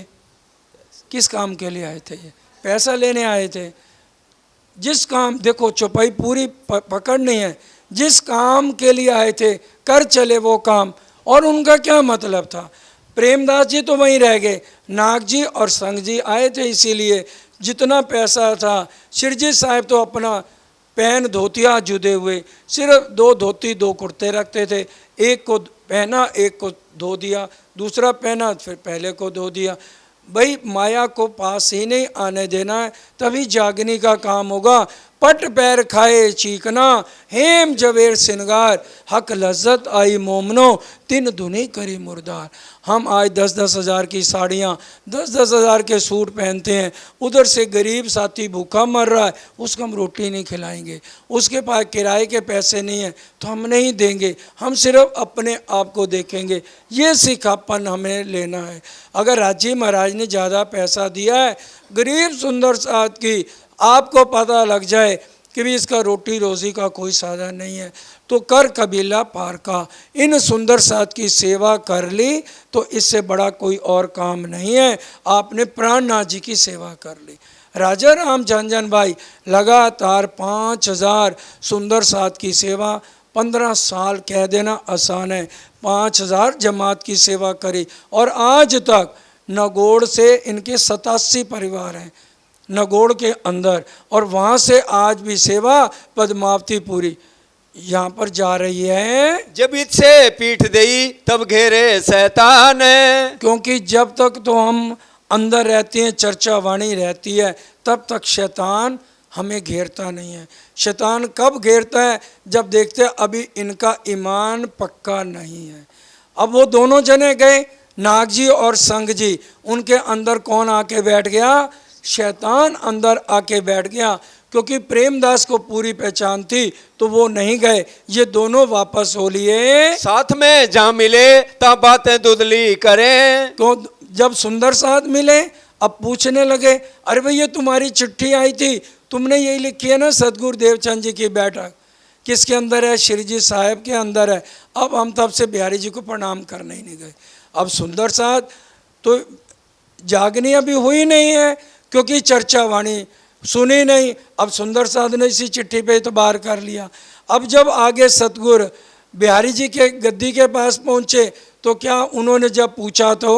किस काम के लिए आए थे? ये पैसा लेने आए थे। जिस काम, देखो चौपाई पूरी पकड़ नहीं है, जिस काम के लिए आए थे कर चले वो काम। और उनका क्या मतलब था? प्रेमदास जी तो वहीं रह गए, नाग जी और संग जी आए थे, इसीलिए जितना पैसा था। शिरजी साहब तो अपना पैन धोतिया जुदे हुए, सिर्फ 2 धोती 2 कुर्ते रखते थे, एक को पहना एक को धो दिया, दूसरा पहना फिर पहले को धो दिया। भाई माया को पास ही नहीं आने देना है, तभी जागनी का काम होगा। पट पैर खाए चीकना, हेम जवेर सिनगार, हक लज्जत आई मोमनो, 3 दुनी करी मुर्दार। हम आज 10-10 हज़ार की साड़ियाँ, 10-10 हज़ार के सूट पहनते हैं, उधर से गरीब साथी भूखा मर रहा है, उसको हम रोटी नहीं खिलाएंगे, उसके पास किराए के पैसे नहीं हैं तो हम नहीं देंगे, हम सिर्फ अपने आप को देखेंगे। ये सिखापन हमें लेना है। अगर राजी महाराज ने ज़्यादा पैसा दिया है, गरीब सुंदर साथ की आपको पता लग जाए कि भी इसका रोटी रोज़ी का कोई साधन नहीं है, तो कर कबीला पार का। इन सुंदर साथ की सेवा कर ली तो इससे बड़ा कोई और काम नहीं है। आपने प्राणनाथ जी की सेवा कर ली। राजा राम झंझन भाई लगातार 5000 सुंदर साथ की सेवा, 15 साल कह देना आसान है, 5000 जमात की सेवा करी। और आज तक नगौड़ से इनके 87 परिवार हैं नगौड़ के अंदर, और वहाँ से आज भी सेवा पद्मावतीपुरी यहाँ पर जा रही है। जब इससे पीठ देई तब घेरे शैतान है। क्योंकि जब तक तो हम अंदर रहते हैं, चर्चा वाणी रहती है, तब तक शैतान हमें घेरता नहीं है। शैतान कब घेरता है? जब देखते हैं अभी इनका ईमान पक्का नहीं है। अब वो दोनों जने गए, नाग जी और संग जी, उनके अंदर कौन आके बैठ गया? शैतान अंदर आके बैठ गया। क्योंकि प्रेमदास को पूरी पहचान थी तो वो नहीं गए, ये दोनों वापस हो लिए। साथ में जहाँ मिले तब बातें दुधली करें। तो जब सुंदर साथ मिले अब पूछने लगे, अरे भाई ये तुम्हारी चिट्ठी आई थी, तुमने यही लिखी है ना सतगुरु देवचंद जी की बैठक किसके अंदर है? श्री जी साहब के अंदर है। अब हम तब से बिहारी जी को प्रणाम करने ही नहीं गए। अब सुंदर साथ तो जागनी अभी हुई नहीं है, क्योंकि चर्चा वाणी सुनी नहीं। अब सुंदर साध ने इसी चिट्ठी पे तो बाहर कर लिया। अब जब आगे सतगुरु बिहारी जी के गद्दी के पास पहुंचे तो क्या उन्होंने जब पूछा तो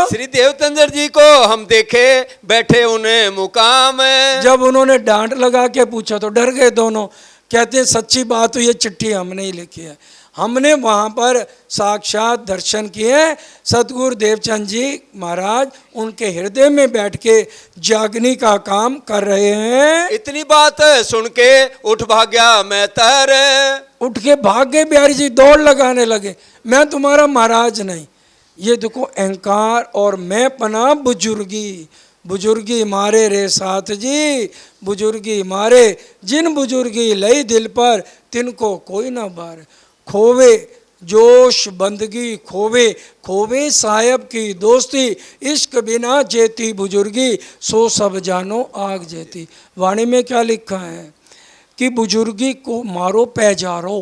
श्री देवचंद्र जी को हम देखे बैठे उन्हें मुकाम है। जब उन्होंने डांट लगा के पूछा तो डर गए दोनों। कहते हैं सच्ची बात तो ये चिट्ठी हमने ही लिखी है, हमने वहाँ पर साक्षात दर्शन किए। सतगुरु देवचंद जी महाराज उनके हृदय में बैठ के जागनी का काम कर रहे हैं। इतनी बात सुन के उठ भाग्या मैं तर। उठ के भाग गए बिहारी जी, दौड़ लगाने लगे, मैं तुम्हारा महाराज नहीं। ये देखो अहंकार और मैं पना बुजुर्गी, बुजुर्गी मारे रे साथ जी, बुजुर्गी मारे जिन बुजुर्गी लई दिल पर, तिनको कोई ना बार। खोवे जोश बंदगी खोवे, खोवे साहब की दोस्ती, इश्क बिना जेती बुजुर्गी, सो सब जानो आग जेती। वाणी में क्या लिखा है कि बुजुर्गी को मारो पैजारो।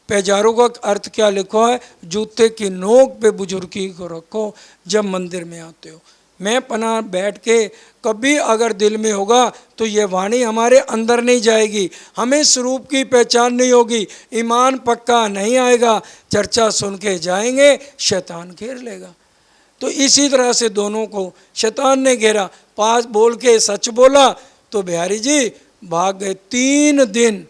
पैजारो का अर्थ क्या लिखा है? जूते की नोक पे बुजुर्गी को रखो जब मंदिर में आते हो। मैं पना बैठ के कभी अगर दिल में होगा तो ये वाणी हमारे अंदर नहीं जाएगी, हमें स्वरूप की पहचान नहीं होगी, ईमान पक्का नहीं आएगा। चर्चा सुन के जाएंगे, शैतान घेर लेगा। तो इसी तरह से दोनों को शैतान ने घेरा। पास बोल के सच बोला तो बिहारी जी भाग गए। 3 दिन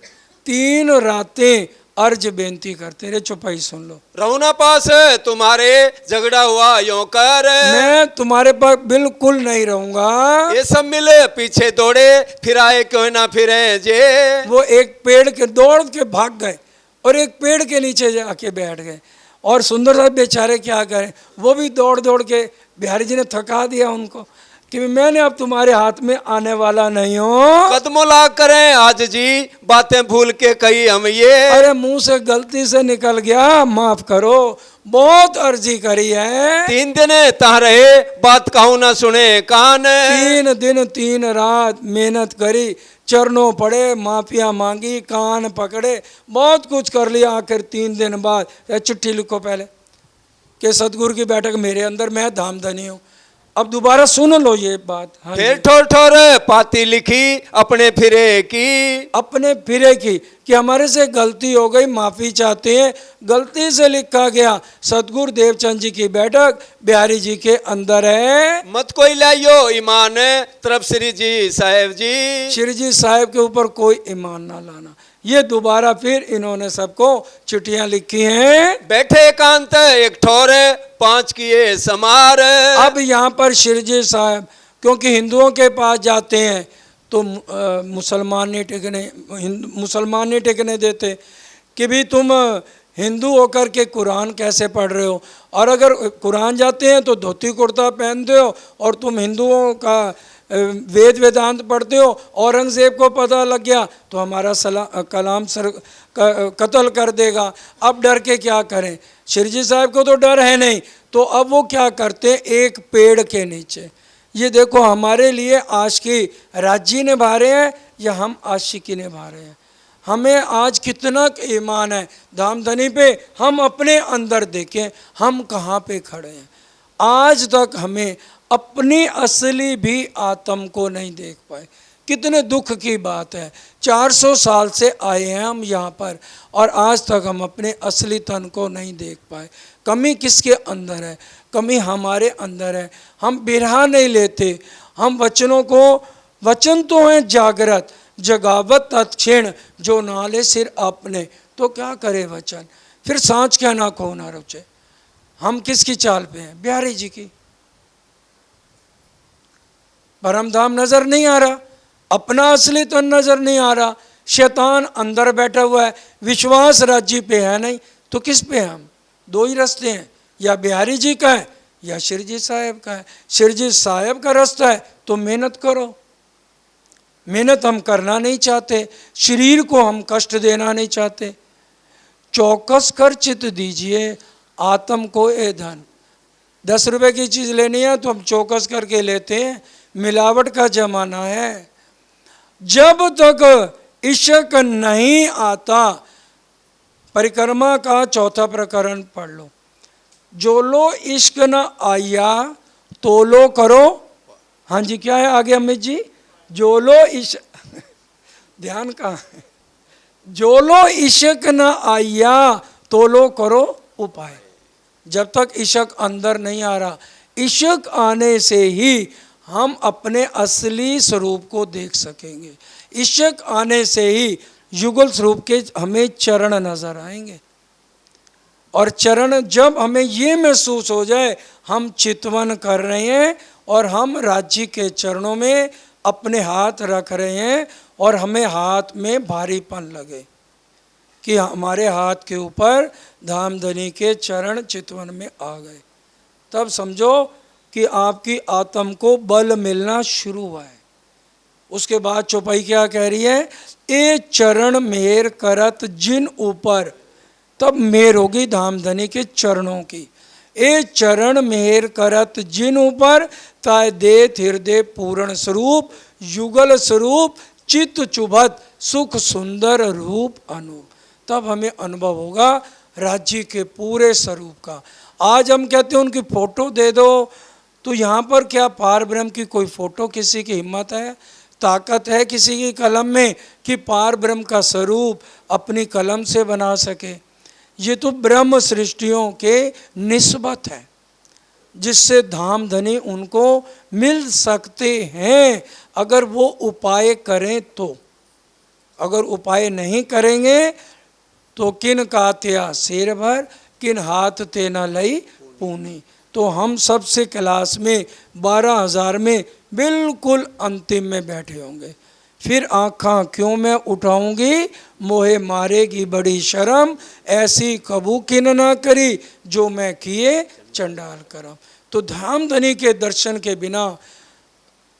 3 रातें अर्ज बेनती करते रहे। चुपाई सुन लो। रहुना पास तुम्हारे झगड़ा हुआ यूं कर, मैं तुम्हारे पास बिल्कुल नहीं रहूंगा। ये सब मिले पीछे दौड़े, फिर आए क्यों ना फिरे जे। वो एक पेड़ के दौड़ के भाग गए और एक पेड़ के नीचे जाके बैठ गए। और सुंदर साहब बेचारे क्या करें, वो भी दौड़ दौड़ के, बिहारी जी ने थका दिया उनको कि मैंने अब तुम्हारे हाथ में आने वाला नहीं हूँ। कदमों ला करें आज जी, बातें भूल के कही हम ये। अरे मुंह से गलती से निकल गया, माफ करो। बहुत अर्जी करी है। 3 दिन तहाँ रहे, बात कहूँ ना सुने कान। 3 दिन 3 रात मेहनत करी, चरणों पड़े, माफिया मांगी, कान पकड़े, बहुत कुछ कर लिया। आखिर 3 दिन बाद चिट्ठी लिखो पहले कि सतगुरु की बैठक मेरे अंदर, मैं धामधनी हूँ। अब दोबारा सुन लो ये बात। हाँ फिर जी। ठोर ठोर पाती लिखी अपने फिरे की। अपने फिरे की कि हमारे से गलती हो गई, माफ़ी चाहते हैं। गलती से लिखा गया, सतगुरु देवचंद जी की बैठक बिहारी जी के अंदर है। मत कोई लाइयो ईमान तरफ श्री जी साहेब जी। श्री जी साहेब के ऊपर कोई ईमान ना लाना। ये दोबारा फिर इन्होंने सबको चिट्ठियां लिखी हैं। बैठे एकांत एक ठोर 5 किए समार। अब यहाँ पर श्री जी साहब क्योंकि हिंदुओं के पास जाते हैं तो मुसलमान नहीं टिकने देते कि भी तुम हिंदू होकर के कुरान कैसे पढ़ रहे हो, और अगर कुरान जाते हैं तो धोती कुर्ता पहनते हो, और तुम हिंदुओं का वेद वेदांत पढ़ते हो। औरंगजेब को पता लग गया तो हमारा कलाम कत्ल कर देगा। अब डर के क्या करें? शिरजी साहब को तो डर है नहीं, तो अब वो क्या करते, एक पेड़ के नीचे, ये देखो हमारे लिए आशिकी राजी निभा रहे हैं या हम आशिकी निभा रहे हैं। हमें आज कितना ईमान है धामधनी पे, हम अपने अंदर देखें हम कहाँ पे खड़े हैं। आज तक हमें अपनी असली भी आत्म को नहीं देख पाए। कितने दुख की बात है। 400 साल से आए हैं हम यहाँ पर और आज तक हम अपने असली तन को नहीं देख पाए। कमी किसके अंदर है? कमी हमारे अंदर है। हम बिरहा नहीं लेते, हम वचनों को, वचन तो हैं जागृत, जगावत तत्क्षण जो नाले सिर अपने, तो क्या करे वचन, फिर सांच क्या ना को ना रुचे। हम किसकी चाल पे हैं? बिहारी जी की। परमधाम नजर नहीं आ रहा, अपना असली तो नजर नहीं आ रहा, शैतान अंदर बैठा हुआ है, विश्वास राज्य पे है नहीं, तो किस पे हैं हम? 2 ही रास्ते हैं, या बिहारी जी का है या शिरजी साहेब का है। शिरजी साहेब का रास्ता है तो मेहनत करो। मेहनत हम करना नहीं चाहते, शरीर को हम कष्ट देना नहीं चाहते। चौकस कर चित दीजिए आत्म को ए धन। 10 रुपए की चीज़ लेनी है तो हम चौकस करके लेते हैं। मिलावट का जमाना है। जब तक इश्क नहीं आता, परिक्रमा का 4था प्रकरण पढ़ लो। जो लो इश्क न आया तो लो करो। हाँ जी, क्या है आगे अमित जी? जो लो इश्क ध्यान कहाँ है? जो लो इश्क न आया तो लो करो उपाय। जब तक इश्क अंदर नहीं आ रहा, इश्क आने से ही हम अपने असली स्वरूप को देख सकेंगे। इश्क आने से ही युगल स्वरूप के हमें चरण नजर आएंगे। और चरण जब हमें ये महसूस हो जाए हम चितवन कर रहे हैं और हम राज्य के चरणों में अपने हाथ रख रहे हैं और हमें हाथ में भारीपन लगे कि हमारे हाथ के ऊपर धामधनी के चरण चितवन में आ गए, तब समझो कि आपकी आत्म को बल मिलना शुरू हुआ है। उसके बाद चौपाई क्या कह रही है? ए चरण मेर करत जिन ऊपर, तब मेर होगी धामधनी के चरणों की। ए चरण मेर करत जिन ऊपर, ताय देत हृदय पूर्ण स्वरूप, युगल स्वरूप चित्त चुभत सुख सुंदर रूप अनूप। तब हमें अनुभव होगा राज्य के पूरे स्वरूप का। आज हम कहते हैं उनकी फोटो दे दो, तो यहाँ पर क्या पार ब्रह्म की कोई फोटो किसी की हिम्मत है, ताकत है किसी की कलम में कि पार ब्रह्म का स्वरूप अपनी कलम से बना सके? ये तो ब्रह्म सृष्टियों के निस्बत है जिससे धामधनी उनको मिल सकते हैं अगर वो उपाय करें तो। अगर उपाय नहीं करेंगे तो किन कात्या शेर भर, किन हाथ ते न लई पूनी। तो हम सबसे क्लास में 12,000 में बिल्कुल अंतिम में बैठे होंगे। फिर आँखां क्यों मैं उठाऊंगी, मोहे मारेगी बड़ी शर्म, ऐसी कबू किन ना करी जो मैं किए चंडाल करम। तो धामधनी के दर्शन के बिना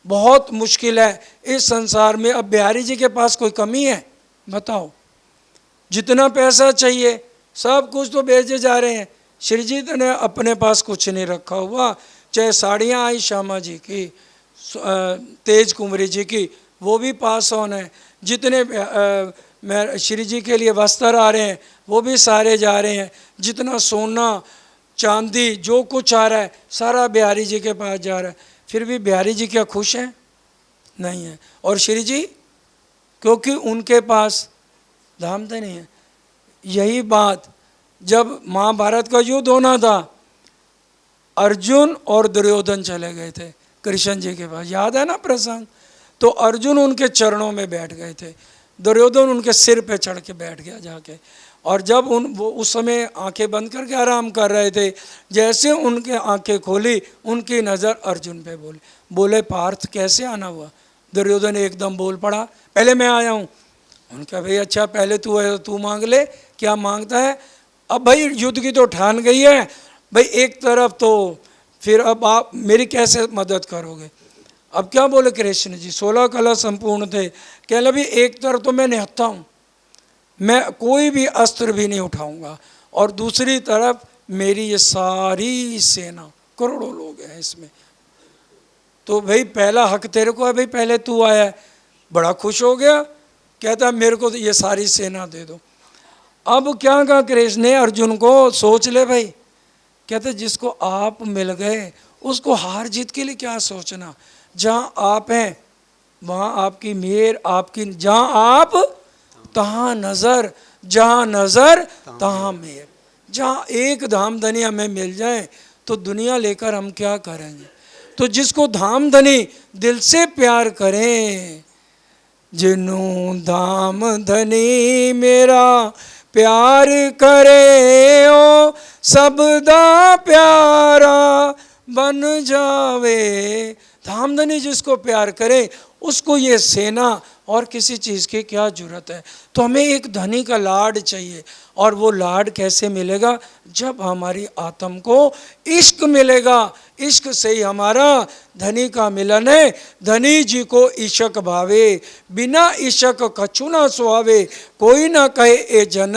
बहुत मुश्किल है इस संसार में। अब बिहारी जी के पास कोई कमी है? बताओ। जितना पैसा चाहिए सब कुछ तो बेचे जा रहे हैं। श्री जी ने अपने पास कुछ नहीं रखा हुआ, चाहे साड़ियाँ आई श्यामा जी की, तेज कुंवरी जी की, वो भी पास ऑन है। जितने मैं श्री जी के लिए वस्त्र आ रहे हैं वो भी सारे जा रहे हैं। जितना सोना चांदी जो कुछ आ रहा है सारा बिहारी जी के पास जा रहा है। फिर भी बिहारी जी क्या खुश हैं? नहीं है। और श्री जी, क्योंकि उनके पास धाम धनी है। यही बात जब महाभारत का युद्ध होना था, अर्जुन और दुर्योधन चले गए थे कृष्ण जी के पास, याद है ना प्रसंग? तो अर्जुन उनके चरणों में बैठ गए थे, दुर्योधन उनके सिर पे चढ़ के बैठ गया जाके। और जब वो उस समय आंखें बंद करके आराम कर रहे थे, जैसे उनके आंखें खोली उनकी नज़र अर्जुन पे बोले पार्थ कैसे आना हुआ? दुर्योधन एकदम बोल पड़ा, पहले मैं आया हूँ। उनका भाई अच्छा पहले तू है तो तू मांग ले, क्या मांगता है? अब भाई युद्ध की तो ठान गई है भाई एक तरफ, तो फिर अब आप मेरी कैसे मदद करोगे? अब क्या बोले कृष्ण जी? 16 कला संपूर्ण थे, कह लगे भी एक तरफ तो मैं निहत्था हूँ, मैं कोई भी अस्त्र भी नहीं उठाऊंगा, और दूसरी तरफ मेरी ये सारी सेना करोड़ों लोग हैं इसमें, तो भाई पहला हक तेरे को है, भाई पहले तू आया है। बड़ा खुश हो गया, कहता मेरे को तो ये सारी सेना दे दो। अब क्या कहा कृष्ण ने अर्जुन को, सोच ले भाई, कहते जिसको आप मिल गए उसको हार जीत के लिए क्या सोचना। जहाँ आप हैं वहाँ आपकी मेहर, आपकी जहाँ आप तहाँ नज़र, जहाँ नज़र तहाँ मेहर। जहाँ एक धाम धनी हमें मिल जाए तो दुनिया लेकर हम क्या करेंगे? तो जिसको धाम धनी दिल से प्यार करें, जिन्हों धाम धनी मेरा प्यार करे ओ सबदा प्यारा बन जावे। धाम धनी जिसको प्यार करे उसको ये सेना और किसी चीज़ की क्या जरूरत है? तो हमें एक धनी का लाड चाहिए, और वो लाड कैसे मिलेगा? जब हमारी आत्म को इश्क मिलेगा। इश्क से ही हमारा धनी का मिलन है। धनी जी को इशक भावे, बिना इशक कछु ना सुहावे। कोई ना कहे ए जन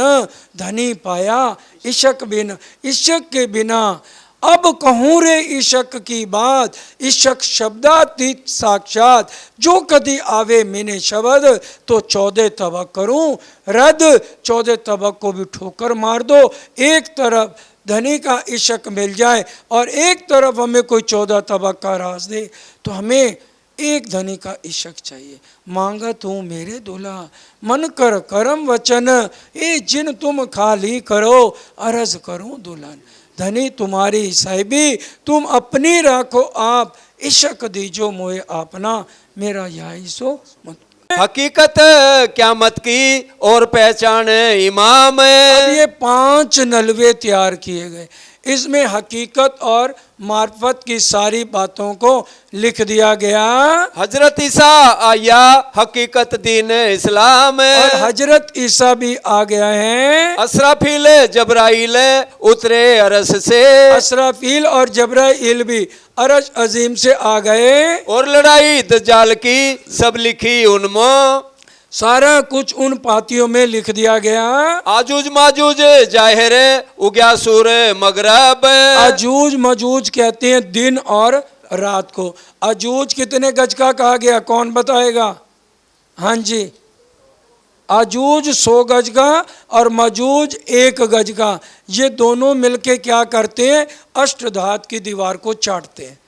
धनी पाया इशक बिन, इशक के बिना अब कहूँ रे इशक की बात। इशक शब्दातीत साक्षात, जो कदी आवे मैंने शब्द तो 14 तबक करूँ रद। 14 तबक को भी ठोकर मार दो। एक तरफ धनी का इशक मिल जाए और एक तरफ हमें कोई 14 तबक का राज दे, तो हमें एक धनी का इशक चाहिए। मांगा तू मेरे दूल्हा, मन कर करम वचन, ए जिन तुम खाली करो अरज करूं दुल्हन। धनी तुम्हारी साहिबी तुम अपनी राखो आप, इशक दीजो मोए अपना, मेरा यही सो मत। हकीकत क्या मत की और पहचान इमाम। अब ये 5 नलवे तैयार किए गए, इसमें हकीकत और मार्फत की सारी बातों को लिख दिया गया। हजरत ईसा आया हकीकत दीन इस्लाम, और हजरत ईसा भी आ गया है। असराफील जबराइल उतरे अरस से, असराफील और जबराइल भी अरश अजीम से आ गए। और लड़ाई दज्जाल की सब लिखी उनमें, सारा कुछ उन पातियों में लिख दिया गया। आजूज माजूज जाहिर उग्या सूर मगरब। अजूज मजूज कहते हैं दिन और रात को। अजूज कितने गज का कहा गया, कौन बताएगा? हाँ जी, अजूज 100 गज का और मजूज 1 गज का। ये दोनों मिलके क्या करते हैं? अष्टधात की दीवार को चाटते हैं।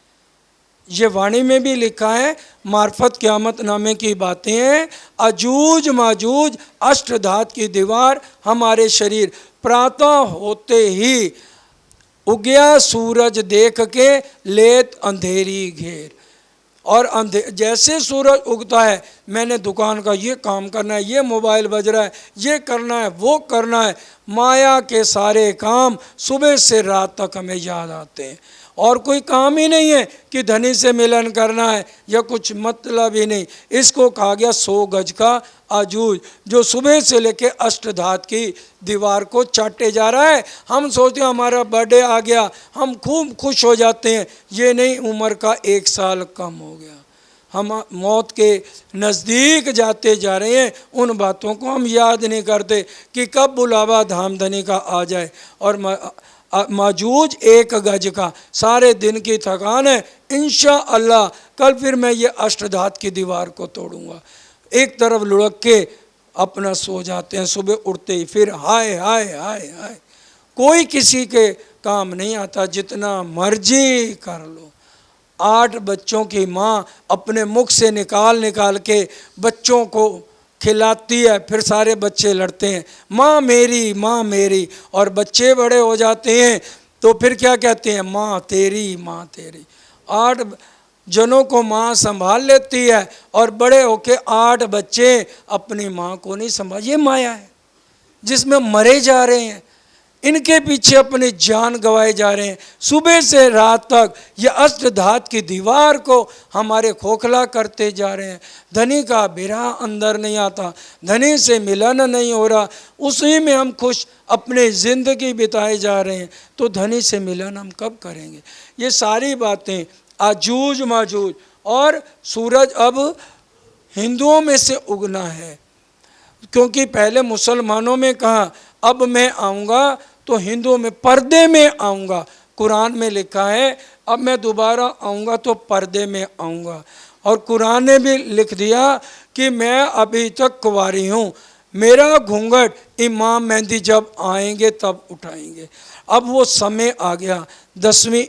ये वाणी में भी लिखा है, मार्फत क़यामत नामे की बातें हैं। अजूज माजूज अष्टधात की दीवार हमारे शरीर, प्रातः होते ही उगया सूरज देख के लेत अंधेरी घेर। और जैसे सूरज उगता है, मैंने दुकान का ये काम करना है, ये मोबाइल बज रहा है, ये करना है, वो करना है। माया के सारे काम सुबह से रात तक हमें याद आते हैं, और कोई काम ही नहीं है कि धनी से मिलन करना है, या कुछ मतलब ही नहीं। इसको कहा गया 100 गज का अजूज, जो सुबह से लेके अष्टधात की दीवार को चाटे जा रहा है। हम सोचते हैं हमारा बर्थडे आ गया, हम खूब खुश हो जाते हैं। ये नहीं, उम्र का 1 साल कम हो गया। हम मौत के नज़दीक जाते जा रहे हैं। उन बातों को हम याद नहीं करते कि कब बुलावा धाम धनी का आ जाए। और माजूज 1 गज का। सारे दिन की थकान है, इंशाअल्लाह कल फिर मैं ये अष्टधात की दीवार को तोड़ूंगा। एक तरफ लुढ़क के अपना सो जाते हैं, सुबह उठते ही फिर हाय हाय हाय हाय। कोई किसी के काम नहीं आता, जितना मर्जी कर लो। 8 बच्चों की माँ अपने मुख से निकाल निकाल के बच्चों को खिलाती है, फिर सारे बच्चे लड़ते हैं माँ मेरी माँ मेरी, और बच्चे बड़े हो जाते हैं तो फिर क्या कहते हैं, माँ तेरी माँ तेरी। 8 जनों को माँ संभाल लेती है और बड़े होके 8 बच्चे अपनी माँ को नहीं संभाल। ये माया है जिसमें मरे जा रहे हैं, इनके पीछे अपनी जान गंवाए जा रहे हैं। सुबह से रात तक ये अष्टधात की दीवार को हमारे खोखला करते जा रहे हैं। धनी का बिरहा अंदर नहीं आता, धनी से मिलन नहीं हो रहा, उसी में हम खुश अपनी ज़िंदगी बिताए जा रहे हैं। तो धनी से मिलन हम कब करेंगे? ये सारी बातें आजूज माजूज। और सूरज अब हिंदुओं में से उगना है, क्योंकि पहले मुसलमानों में कहा अब मैं आऊँगा तो हिंदुओं में पर्दे में आऊँगा। कुरान में लिखा है अब मैं दोबारा आऊँगा तो पर्दे में आऊँगा। और कुरान ने भी लिख दिया कि मैं अभी तक कुंवारी हूँ, मेरा घूंघट इमाम मेहंदी जब आएंगे तब उठाएंगे। अब वो समय आ गया। 10वीं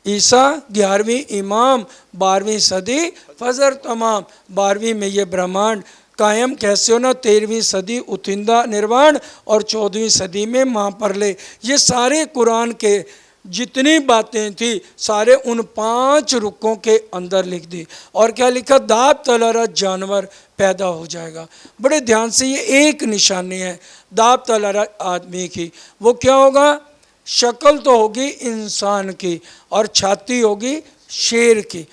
ईसा, 11वीं इमाम, 12वीं सदी फजर तमाम। 12वीं में ये ब्रह्मांड कायम कैसे होना, 13वीं सदी उत्तिंदा निर्वाण और 14वीं सदी में महाप्रलय। ये सारे कुरान के जितनी बातें थी सारे उन 5 रुकों के अंदर लिख दी। और क्या लिखा, दाब तलरा जानवर पैदा हो जाएगा। बड़े ध्यान से, ये एक निशानी है दाब तलरा आदमी की। वो क्या होगा, शक्ल तो होगी इंसान की और छाती होगी शेर की।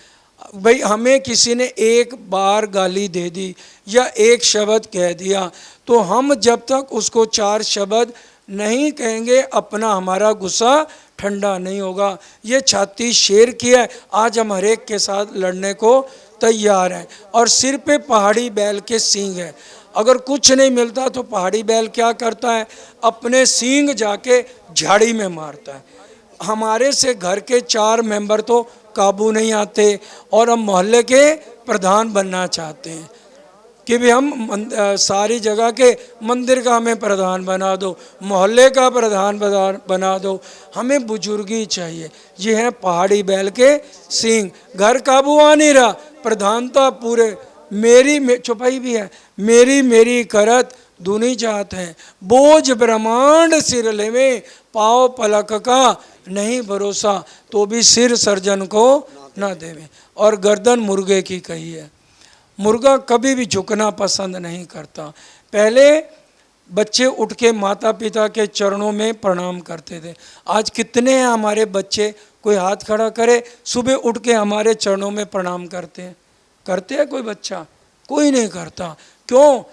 भाई हमें किसी ने एक बार गाली दे दी या एक शब्द कह दिया तो हम जब तक उसको 4 शब्द नहीं कहेंगे अपना हमारा गुस्सा ठंडा नहीं होगा। ये छाती शेर की है, आज हम हर एक के साथ लड़ने को तैयार हैं। और सिर पे पहाड़ी बैल के सींग है। अगर कुछ नहीं मिलता तो पहाड़ी बैल क्या करता है, अपने सींग जाके झाड़ी में मारता है। हमारे से घर के 4 मेंबर तो काबू नहीं आते और हम मोहल्ले के प्रधान बनना चाहते हैं कि भी हम सारी जगह के मंदिर का हमें प्रधान बना दो, मोहल्ले का प्रधान बना दो। हमें बुजुर्गी चाहिए। ये है पहाड़ी बैल के सींग। घर काबू आ नहीं रहा, प्रधानता पूरे मेरी छुपाई भी है, मेरी मेरी करत दूनी जात है, बोझ ब्रह्मांड सिर लेवे, पाओ पलक का नहीं भरोसा, तो भी सिर सर्जन को ना देवे। और गर्दन मुर्गे की कही है। मुर्गा कभी भी झुकना पसंद नहीं करता। पहले बच्चे उठ के माता पिता के चरणों में प्रणाम करते थे। आज कितने हैं हमारे बच्चे, कोई हाथ खड़ा करे, सुबह उठ के हमारे चरणों में प्रणाम करते हैं? करते हैं कोई बच्चा? कोई नहीं करता। क्यों?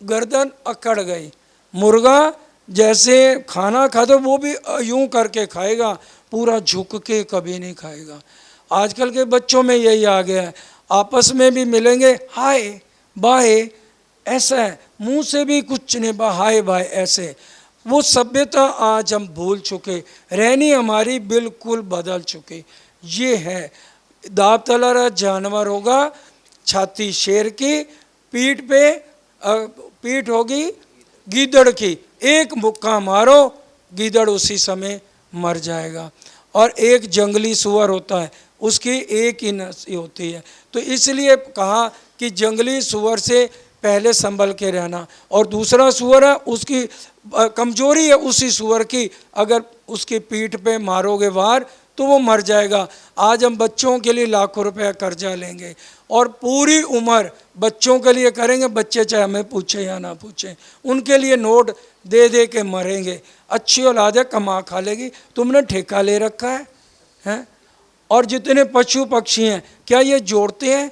गर्दन अकड़ गई। मुर्गा जैसे खाना खाता वो भी यूं करके खाएगा, पूरा झुक के कभी नहीं खाएगा। आजकल के बच्चों में यही आ गया है, आपस में भी मिलेंगे हाय बाय, ऐसा है, मुंह से भी कुछ नहीं, हाय बाय ऐसे। वो सभ्यता आज हम भूल चुके, रहनी हमारी बिल्कुल बदल चुकी। ये है दाब तलरा जानवर होगा, छाती शेर की, पीठ होगी गीदड़ की। एक मुक्का मारो गीदड़ उसी समय मर जाएगा। और एक जंगली सुअर होता है, उसकी एक ही नस्ल होती है। तो इसलिए कहा कि जंगली सुअर से पहले संभल के रहना। और दूसरा सुअर है, उसकी कमजोरी है उसी सुअर की, अगर उसकी पीठ पे मारोगे वार तो वो मर जाएगा। आज हम बच्चों के लिए लाखों रुपया कर्जा लेंगे और पूरी उम्र बच्चों के लिए करेंगे, बच्चे चाहे हमें पूछे या ना पूछे, उनके लिए नोट दे दे के मरेंगे। अच्छी औलाद है, कमा खा लेगी, तुमने ठेका ले रखा है? और जितने पशु पक्षी हैं क्या ये जोड़ते हैं?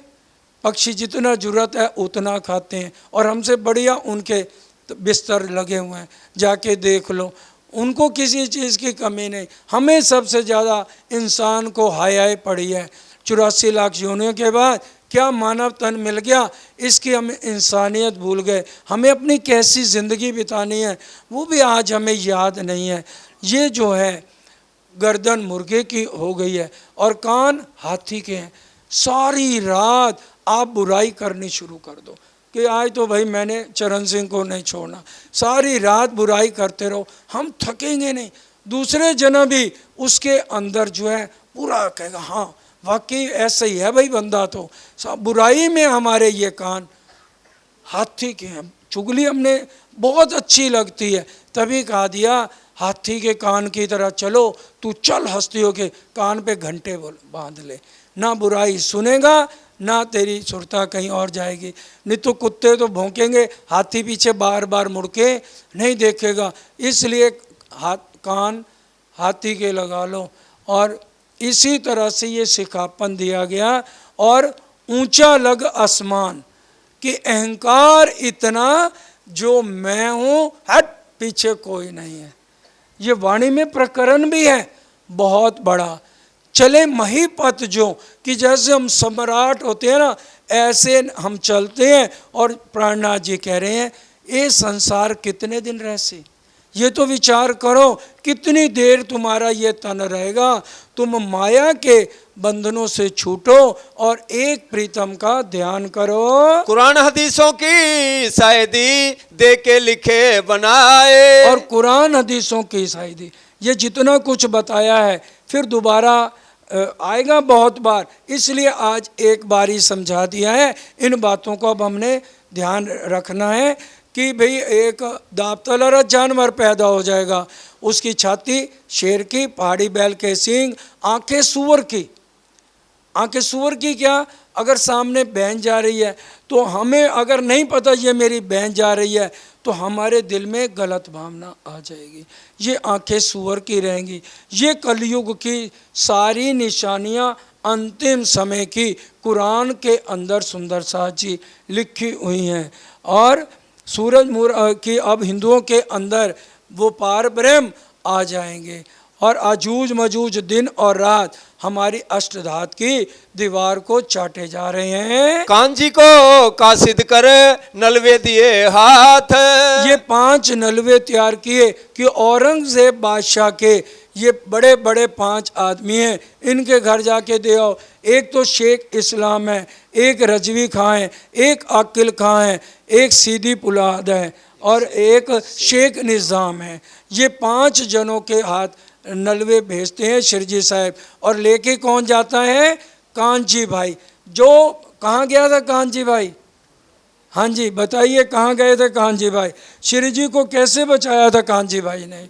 पक्षी जितना ज़रूरत है उतना खाते हैं और हमसे बढ़िया उनके बिस्तर लगे हुए हैं, जाके देख लो, उनको किसी चीज़ की कमी नहीं। हमें सबसे ज़्यादा इंसान को हाय पड़ी है। 84 लाख योनियों के बाद क्या मानव तन मिल गया, इसकी हम इंसानियत भूल गए। हमें अपनी कैसी ज़िंदगी बितानी है वो भी आज हमें याद नहीं है। ये जो है गर्दन मुर्गे की हो गई है और कान हाथी के हैं। सारी रात आप बुराई करनी शुरू कर दो कि आज तो भाई मैंने चरण सिंह को नहीं छोड़ना, सारी रात बुराई करते रहो, हम थकेंगे नहीं। दूसरे जन्म भी उसके अंदर जो है पूरा कहेगा हाँ वाकई ऐसा ही है भाई बंदा, तो सब बुराई में हमारे ये कान हाथी के हैं। चुगली हमने बहुत अच्छी लगती है, तभी कहा दिया हाथी के कान की तरह चलो, तू चल हस्तियों के कान पे घंटे बांध ले, ना बुराई सुनेगा ना तेरी सुरता कहीं और जाएगी। नहीं तो कुत्ते तो भौंकेंगे, हाथी पीछे बार बार मुड़ के नहीं देखेगा। इसलिए कान हाथी के लगा लो। और इसी तरह से ये सिखापन दिया गया। और ऊंचा लग आसमान कि अहंकार इतना जो मैं हूँ, हट पीछे कोई नहीं है। ये वाणी में प्रकरण भी है बहुत बड़ा। चले महीपत जो कि जैसे हम सम्राट होते हैं ना, ऐसे हम चलते हैं। और प्राणनाथ जी कह रहे हैं ये संसार कितने दिन रहसे, ये तो विचार करो कितनी देर तुम्हारा ये तन रहेगा। तुम माया के बंधनों से छूटो और एक प्रीतम का ध्यान करो। कुरान हदीसों की शायदी दे के लिखे बनाए। और कुरान हदीसों की शायदी, ये जितना कुछ बताया है फिर दोबारा आएगा बहुत बार, इसलिए आज एक बार ही समझा दिया है। इन बातों को अब हमने ध्यान रखना है कि भाई एक दांतलर जानवर पैदा हो जाएगा, उसकी छाती शेर की, पहाड़ी बैल के सींग, आंखें सूअर की। आंखें सूअर की क्या, अगर सामने बहन जा रही है तो हमें अगर नहीं पता ये मेरी बहन जा रही है तो हमारे दिल में गलत भावना आ जाएगी। ये आंखें सूअर की रहेंगी। ये कलयुग की सारी निशानियां अंतिम समय की कुरान के अंदर सुंदर साथ जी लिखी हुई हैं। और सूरज की अब हिंदुओं के अंदर वो पार ब्रह्म आ जाएंगे। और अजूज मजूज दिन और रात हमारी अष्टधात की दीवार को चाटे जा रहे हैं। कांजी को कासिद कर नलवे दिए हाथ। ये 5 नलवे तैयार किए कि औरंगजेब बादशाह के ये बड़े बड़े 5 आदमी हैं, इनके घर जाके दे आओ। एक तो शेख इस्लाम है, एक रजवी खां है, एक आकिल खां है, एक सीधी पुलाद है और एक शेख निज़ाम है। ये 5 जनों के हाथ नलवे भेजते हैं शिरजी साहब। और लेके कौन जाता है, कांजी भाई। जो कहाँ गया था कांजी भाई, हाँ जी बताइए कहाँ गए थे कांजी भाई। शिरजी को कैसे बचाया था कांजी भाई ने,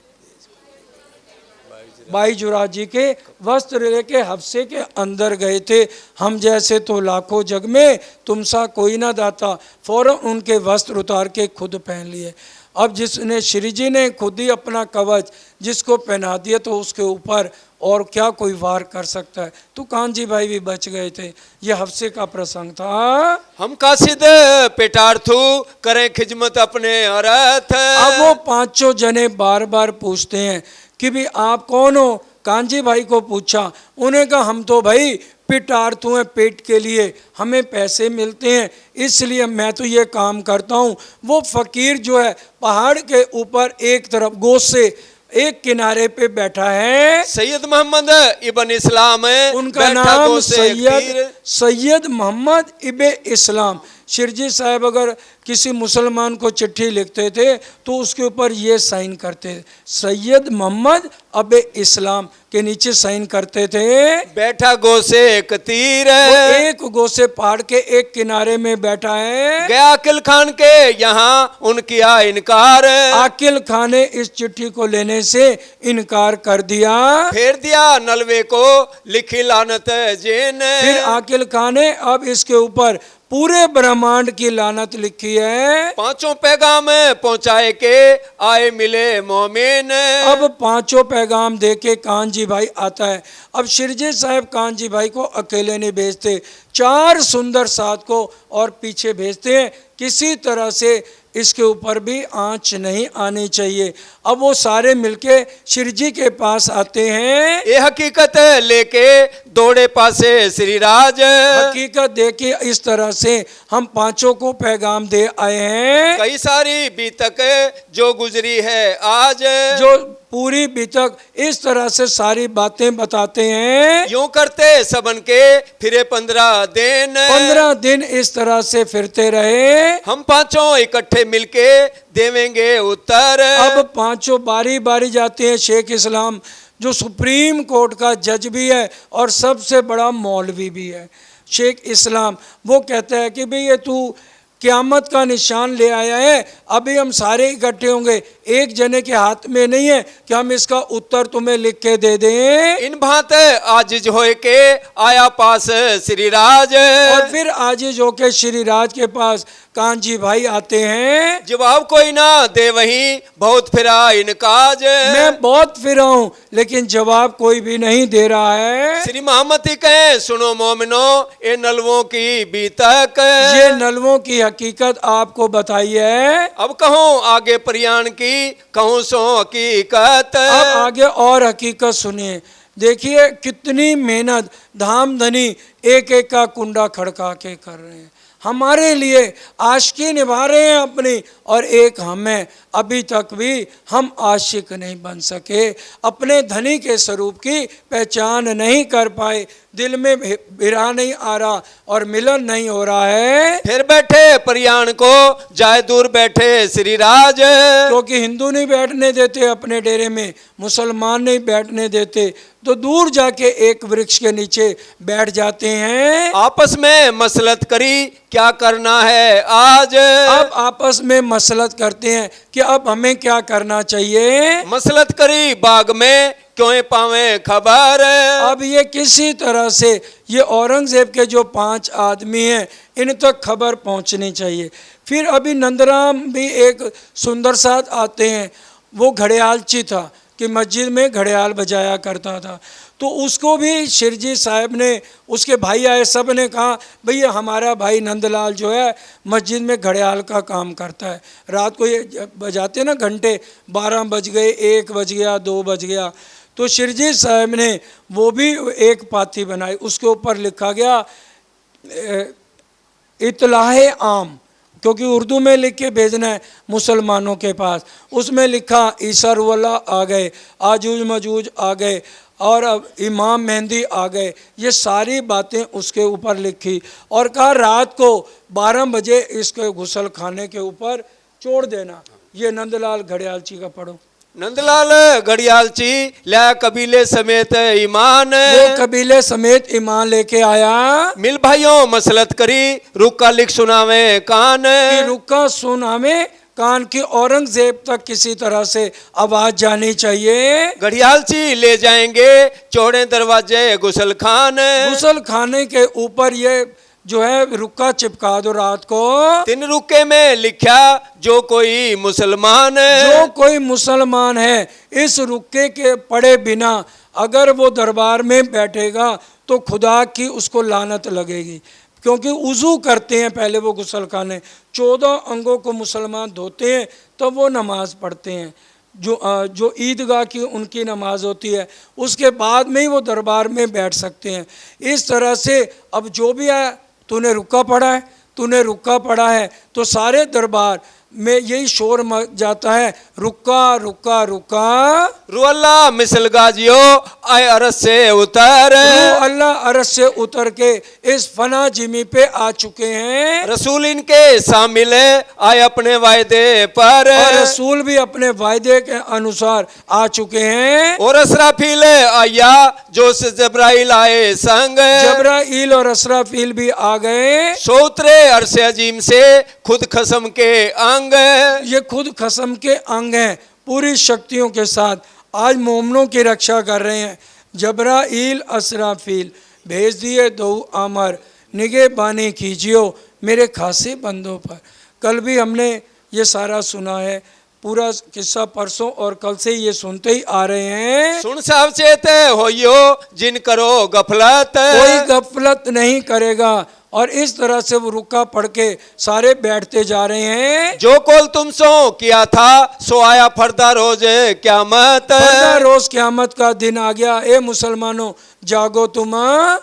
भाई जुराज जी के वस्त्र लेके हफ्से के अंदर गए थे। हम जैसे तो लाखों जग में, तुम सा कोई ना दाता, फौरन उनके वस्त्र उतार के खुद पहन लिए। अब जिसने श्री जी ने खुद ही अपना कवच जिसको पहना दिया तो उसके ऊपर और क्या कोई वार कर सकता है। तो कांजी भाई भी बच गए थे। ये हफ्से का प्रसंग था। हम कासिद पेटार्थू करें खिजमत अपने औरत। अब वो 5 जने बार बार पूछते हैं कि भी आप कौन हो। कांजी भाई को पूछा, उन्हें कहा हम तो भाई पिटार्थू हैं, पेट के लिए हमें पैसे मिलते हैं इसलिए मैं तो ये काम करता हूँ। वो फकीर जो है पहाड़ के ऊपर एक तरफ गोश से एक किनारे पे बैठा है, सैयद मोहम्मद इब्न इस्लाम है, उनका नाम सैयद मोहम्मद इब्न इस्लाम। शिरजी साहब अगर किसी मुसलमान को चिट्ठी लिखते थे तो उसके ऊपर ये साइन करते थे, सैयद मोहम्मद अब इस्लाम के नीचे साइन करते थे। बैठा गो से एक तीर, एक गो से पहाड़ के एक किनारे में बैठा है। गया आकिल खान के यहाँ उनकिया इनकार। आकिल खान ने इस चिट्ठी को लेने से इनकार कर दिया। फेर दिया नलवे को लिखी लानत जेन। फिर आकिल खान ने अब इसके ऊपर पूरे ब्रह्मांड की लानत लिखी है। 5 पैगाम पहुंचाए के आए मिले मोमिन। अब 5 पैगाम देके कांजी भाई आता है। अब शिरजी साहब कांजी भाई को अकेले नहीं भेजते, 4 सुंदर साथ को और पीछे भेजते हैं। किसी तरह से इसके ऊपर भी आंच नहीं आनी चाहिए। अब वो सारे मिलके शिरजी के पास आते हैं। ये हकीकत लेके दौड़े पासे श्री राज। हकीकत देखिए, इस तरह से हम पांचों को पैगाम दे आए हैं। कई सारी बीतक जो गुजरी है आज, जो पूरी बीतक इस तरह से सारी बातें बताते हैं। यूं करते सबन के फिरे 15 दिन। 15 दिन इस तरह से फिरते रहे। हम पांचों इकट्ठे मिलके देवेंगे उत्तर। अब पांचों बारी बारी जाते हैं। शेख इस्लाम जो सुप्रीम कोर्ट का जज भी है और सबसे बड़ा मौलवी भी है, शेख इस्लाम, वो कहता है कि भाई ये तू क़यामत का निशान ले आया है, अभी हम सारे इकट्ठे होंगे, एक जने के हाथ में नहीं है कि हम इसका उत्तर तुम्हें लिख के दे दें। इन भांत आजिज होए के आया पास श्री राज। और फिर आजिज होके श्री राज के पास कांजी भाई आते हैं। जवाब कोई ना दे वहीं बहुत फिरा इनकाज। मैं बहुत फिरा हूं लेकिन जवाब कोई भी नहीं दे रहा है। श्री महमती कहे सुनो मोमिनो ये नलवों की बीतक। ये नलवों की हकीकत आपको बताई है। अब कहो आगे प्रयाण की कहूँ सो हकीकत। अब आगे और हकीकत सुनिए। देखिए कितनी मेहनत धाम धनी एक एक का कुंडा खड़का के कर रहे हैं, हमारे लिए आशिकी निभा रहे हैं अपनी, और एक हमें अभी तक भी हम आशिक नहीं बन सके, अपने धनी के स्वरूप की पहचान नहीं कर पाए, दिल में बिरहा नहीं आ रहा और मिलन नहीं हो रहा है। फिर बैठे प्रयाण को जाए दूर बैठे श्री राज। क्योंकि हिंदू नहीं बैठने देते अपने डेरे में, मुसलमान नहीं बैठने देते, तो दूर जाके एक वृक्ष के नीचे बैठ जाते हैं। आपस में मसलत करी क्या करना है आज। अब आपस में मसलत करते हैं कि अब हमें क्या करना चाहिए। मसलत करी बाग में क्यों पावे खबर। अब ये किसी तरह से ये औरंगजेब के जो 5 आदमी हैं इन तक खबर पहुंचनी चाहिए। फिर अभी नंदराम भी एक सुंदर साथ आते हैं, वो घड़ियालची था कि मस्जिद में घड़ियाल बजाया करता था, तो उसको भी शिरजी साहब ने, उसके भाई आए, सब ने कहा भैया हमारा भाई नंदलाल जो है मस्जिद में घड़ियाल का काम करता है, रात को ये बजाते ना घंटे, 12 बज गए, 1 बज गया, 2 बज गया, तो शिरजी साहब ने वो भी एक पाती बनाई, उसके ऊपर लिखा गया इतलाहे आम, क्योंकि उर्दू में लिख के भेजना है मुसलमानों के पास। उसमें लिखा ईसा रुअल्ला आ गए, आजूज मजूज आ गए और अब इमाम मेहंदी आ गए, ये सारी बातें उसके ऊपर लिखी और कहा रात को 12 बजे इसके गुसल खाने के ऊपर छोड़ देना। ये नंदलाल घड़ियालची का पढ़ो। नंदलाल घड़ियालची ला कबीले समेत ईमान। वो कबीले समेत ईमान लेके आया। मिल भाइयों मसलत करी रुक्का लिख सुनावे कान। कि रुक्का सुनावे कान की औरंगजेब तक किसी तरह से आवाज जानी चाहिए। घड़ियालची ले जाएंगे चौड़े दरवाजे गुसल खान। गुसल खाने के ऊपर ये जो है रुक्का चिपका दो रात को। 3 रुक्के में लिखा जो कोई मुसलमान, जो कोई मुसलमान है इस रुक्के के पढ़े बिना अगर वो दरबार में बैठेगा तो खुदा की उसको लानत लगेगी, क्योंकि उजू करते हैं पहले वो गुसल खाने, 14 अंगों को मुसलमान धोते हैं तब वो नमाज पढ़ते हैं, जो ईदगाह की उनकी नमाज होती है, उसके बाद में ही वो दरबार में बैठ सकते हैं। इस तरह से अब जो भी है, तूने रुक्का पढ़ा है, तूने रुक्का पढ़ा है, तो सारे दरबार में यही शोर मच जाता है, रुक्का रुक्का रुक्का। रुअल्लाह मिसल गाजियो आए अरस से उतर। अल्लाह अरस से उतर के इस फना जिमी पे आ चुके हैं। रसूल इनके शामिल आए अपने वायदे पर, और रसूल भी अपने वायदे के अनुसार आ चुके हैं। और असराफील आया जो से जब्राइल आए संग। जब्राइल और असराफील भी आ गए। सो उतरे अरसे अजीम से खुद खसम के अंग। ये खुद खसम के अंग हैं, पूरी शक्तियों के साथ आज मोमनों की रक्षा कर रहे हैं। जब्राइल असराफील भेज दिए 2 अमर, निगहबानी कीजियो मेरे खासे बंदों पर। कल भी हमने ये सारा सुना है, पूरा किस्सा परसों और कल से ये सुनते ही आ रहे हैं। सुन साहब चेत होइयो जिन करो गफलत। कोई गफलत नहीं करेगा। और इस तरह से वो रुक्का पढ़ के सारे बैठते जा रहे हैं। जो कौल तुम सो किया था सो आया फरदा रोज क्यामत। फरदा रोज क्यामत का दिन आ गया। ए मुसलमानों, जागो तुम।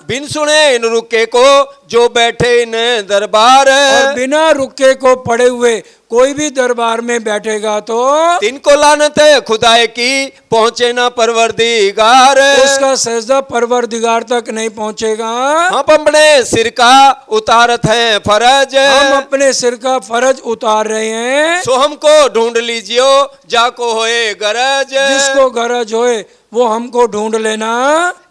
बिन सुने इन रुके को जो बैठे इन दरबार। और बिना रुके को पड़े हुए कोई भी दरबार में बैठेगा तो तिनको लानत है खुदाए की पहुंचे ना परवरदिगार। उसका सजदा परवरदिगार तक नहीं पहुंचेगा। हम अपने सिर का उतारत है फरज। हम अपने सिर का फर्ज उतार रहे हैं। सो हमको ढूंढ लीजियो जाको होए गरज। जिसको गरज होए वो हमको ढूंढ लेना।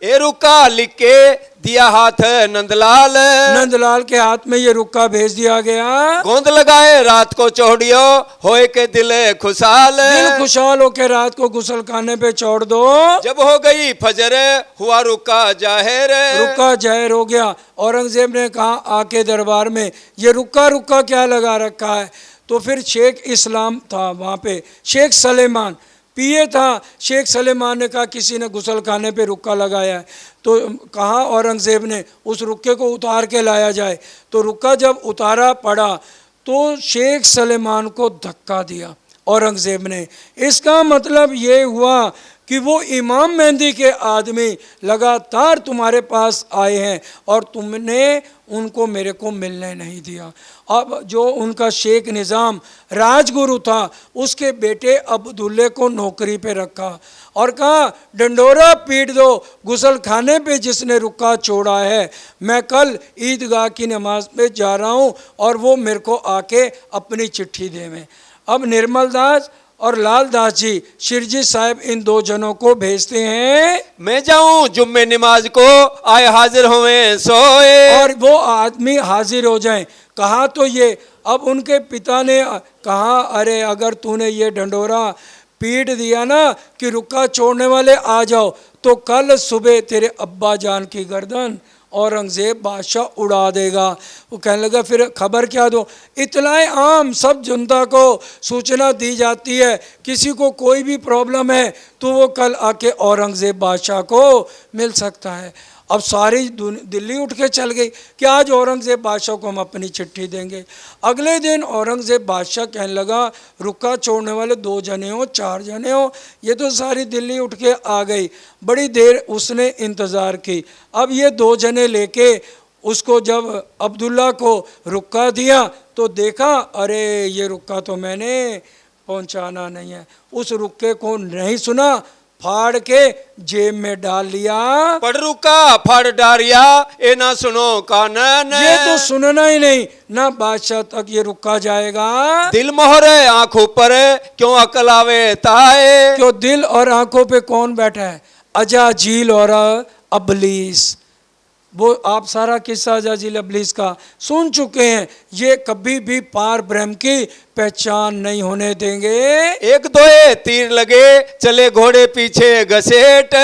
ए रुका लिख के दिया हाथ नंदलाल। नंदलाल के हाथ में ये रुक्का भेज दिया गया। गोंद लगाए रात को चौड़ियो होए के दिल खुशहाल। दिल खुशहाल होकर रात को गुसल खाने पे छोड़ दो। जब हो गई फजर हुआ रुका जाहिर। रुक्का जाहिर हो गया। औरंगजेब ने कहा आके दरबार में ये रुक्का रुक्का क्या लगा रखा है। तो फिर शेख इस्लाम था वहाँ पे, शेख सलेमान पिए था। शेख सलेमान ने कहा किसी ने गुसल खाने पे रुक्का लगाया है। तो कहा औरंगजेब ने उस रुक्के को उतार के लाया जाए। तो रुक्का जब उतारा पड़ा तो शेख सलेमान को धक्का दिया औरंगजेब ने। इसका मतलब ये हुआ कि वो इमाम मेहंदी के आदमी लगातार तुम्हारे पास आए हैं और तुमने उनको मेरे को मिलने नहीं दिया। अब जो उनका शेख निज़ाम राजगुरु था उसके बेटे अब्दुल्ले को नौकरी पे रखा और कहा डंडोरा पीट दो गुसल खाने पे जिसने रुक्का छोड़ा है। मैं कल ईदगाह की नमाज पे जा रहा हूँ और वो मेरे को आके अपनी चिट्ठी देवें। अब निर्मल दास और लाल दास जी शिरजी साहब इन दो जनों को भेजते हैं। मैं जाऊं जुम्मे नमाज को आए हाजिर हुए सोए। और वो आदमी हाजिर हो जाएं। कहा तो ये अब उनके पिता ने कहा अरे अगर तूने ये डंडोरा पीट दिया ना कि रुक्का छोड़ने वाले आ जाओ तो कल सुबह तेरे अब्बा जान की गर्दन औरंगजेब बादशाह उड़ा देगा। वो कहने लगा फिर खबर क्या दो। इतलाएं आम सब जनता को सूचना दी जाती है। किसी को कोई भी प्रॉब्लम है तो वो कल आके औरंगजेब बादशाह को मिल सकता है। अब सारी दिल्ली उठ के चल गई कि आज औरंगजेब बादशाह को हम अपनी चिट्ठी देंगे। अगले दिन औरंगजेब बादशाह कहने लगा रुक्का छोड़ने वाले 2 जने हो 4 जने हो। ये तो सारी दिल्ली उठ के आ गई। बड़ी देर उसने इंतज़ार की। अब ये 2 जने लेके उसको जब अब्दुल्ला को रुक्का दिया तो देखा अरे ये रुक्का तो मैंने पहुंचाना नहीं है। उस रुक्के को नहीं सुना, फाड़ के जेब में डाल लिया। पढ़ रुका फाड़ डारिया ए ना सुनो कानन। ये तो सुनना ही नहीं ना बादशाह तक ये रुका जाएगा। दिल मोहर आंखों पर क्यों अकल आवे ताए। क्यों दिल और आंखों पे कौन बैठा है? अजाजील और अबलीस। वो आप सारा किस्सा अजाजील अबलीस का सुन चुके हैं। ये कभी भी पार ब्रह्म की पहचान नहीं होने देंगे। एक दोए तीर लगे चले घोड़े पीछे घसेट।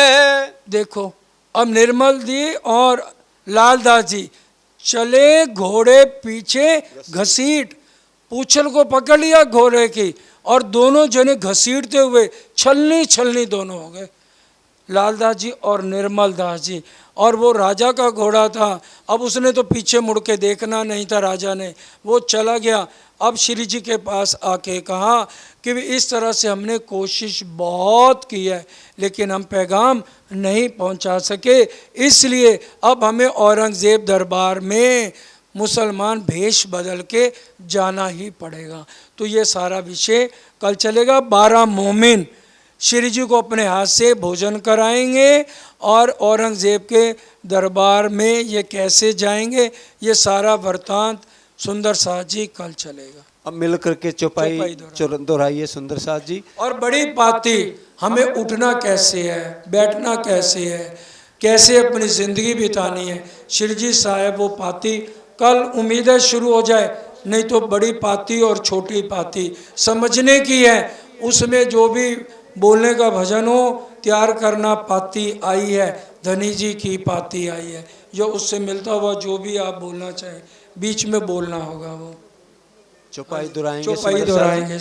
देखो अब निर्मल जी और लालदास जी चले घोड़े पीछे घसीट, पूंछल को पकड़ लिया घोड़े की और दोनों जने घसीटते हुए छलनी छलनी दोनों हो गए, लालदास जी और निर्मल दास जी। और वो राजा का घोड़ा था। अब उसने तो पीछे मुड़ के देखना नहीं था राजा ने, वो चला गया। अब श्री जी के पास आके कहा कि इस तरह से हमने कोशिश बहुत की है लेकिन हम पैगाम नहीं पहुंचा सके, इसलिए अब हमें औरंगजेब दरबार में मुसलमान भेष बदल के जाना ही पड़ेगा। तो ये सारा विषय कल चलेगा। 12 मोमिन श्री जी को अपने हाथ से भोजन कराएंगे और औरंगजेब के दरबार में ये कैसे जाएंगे ये सारा वृतांत सुंदर साथ जी कल चलेगा। अब मिल करके चौपाई दोहराइए सुंदर साथ जी। और बड़ी बाती हमें उठना कैसे है, बैठना कैसे है, कैसे अपनी ज़िंदगी बितानी है, श्री जी साहब वो पाती कल उम्मीद है शुरू हो जाए। नहीं तो बड़ी पाती और छोटी पाती समझने की है। उसमें जो भी बोलने का भजन हो तैयार करना पाती आई है, धनी जी की पाती आई है। जो उससे मिलता हुआ जो भी आप बोलना चाहें बीच में बोलना होगा वो चौपाई दोहराएंगे। चौपाई दोहराएंगे।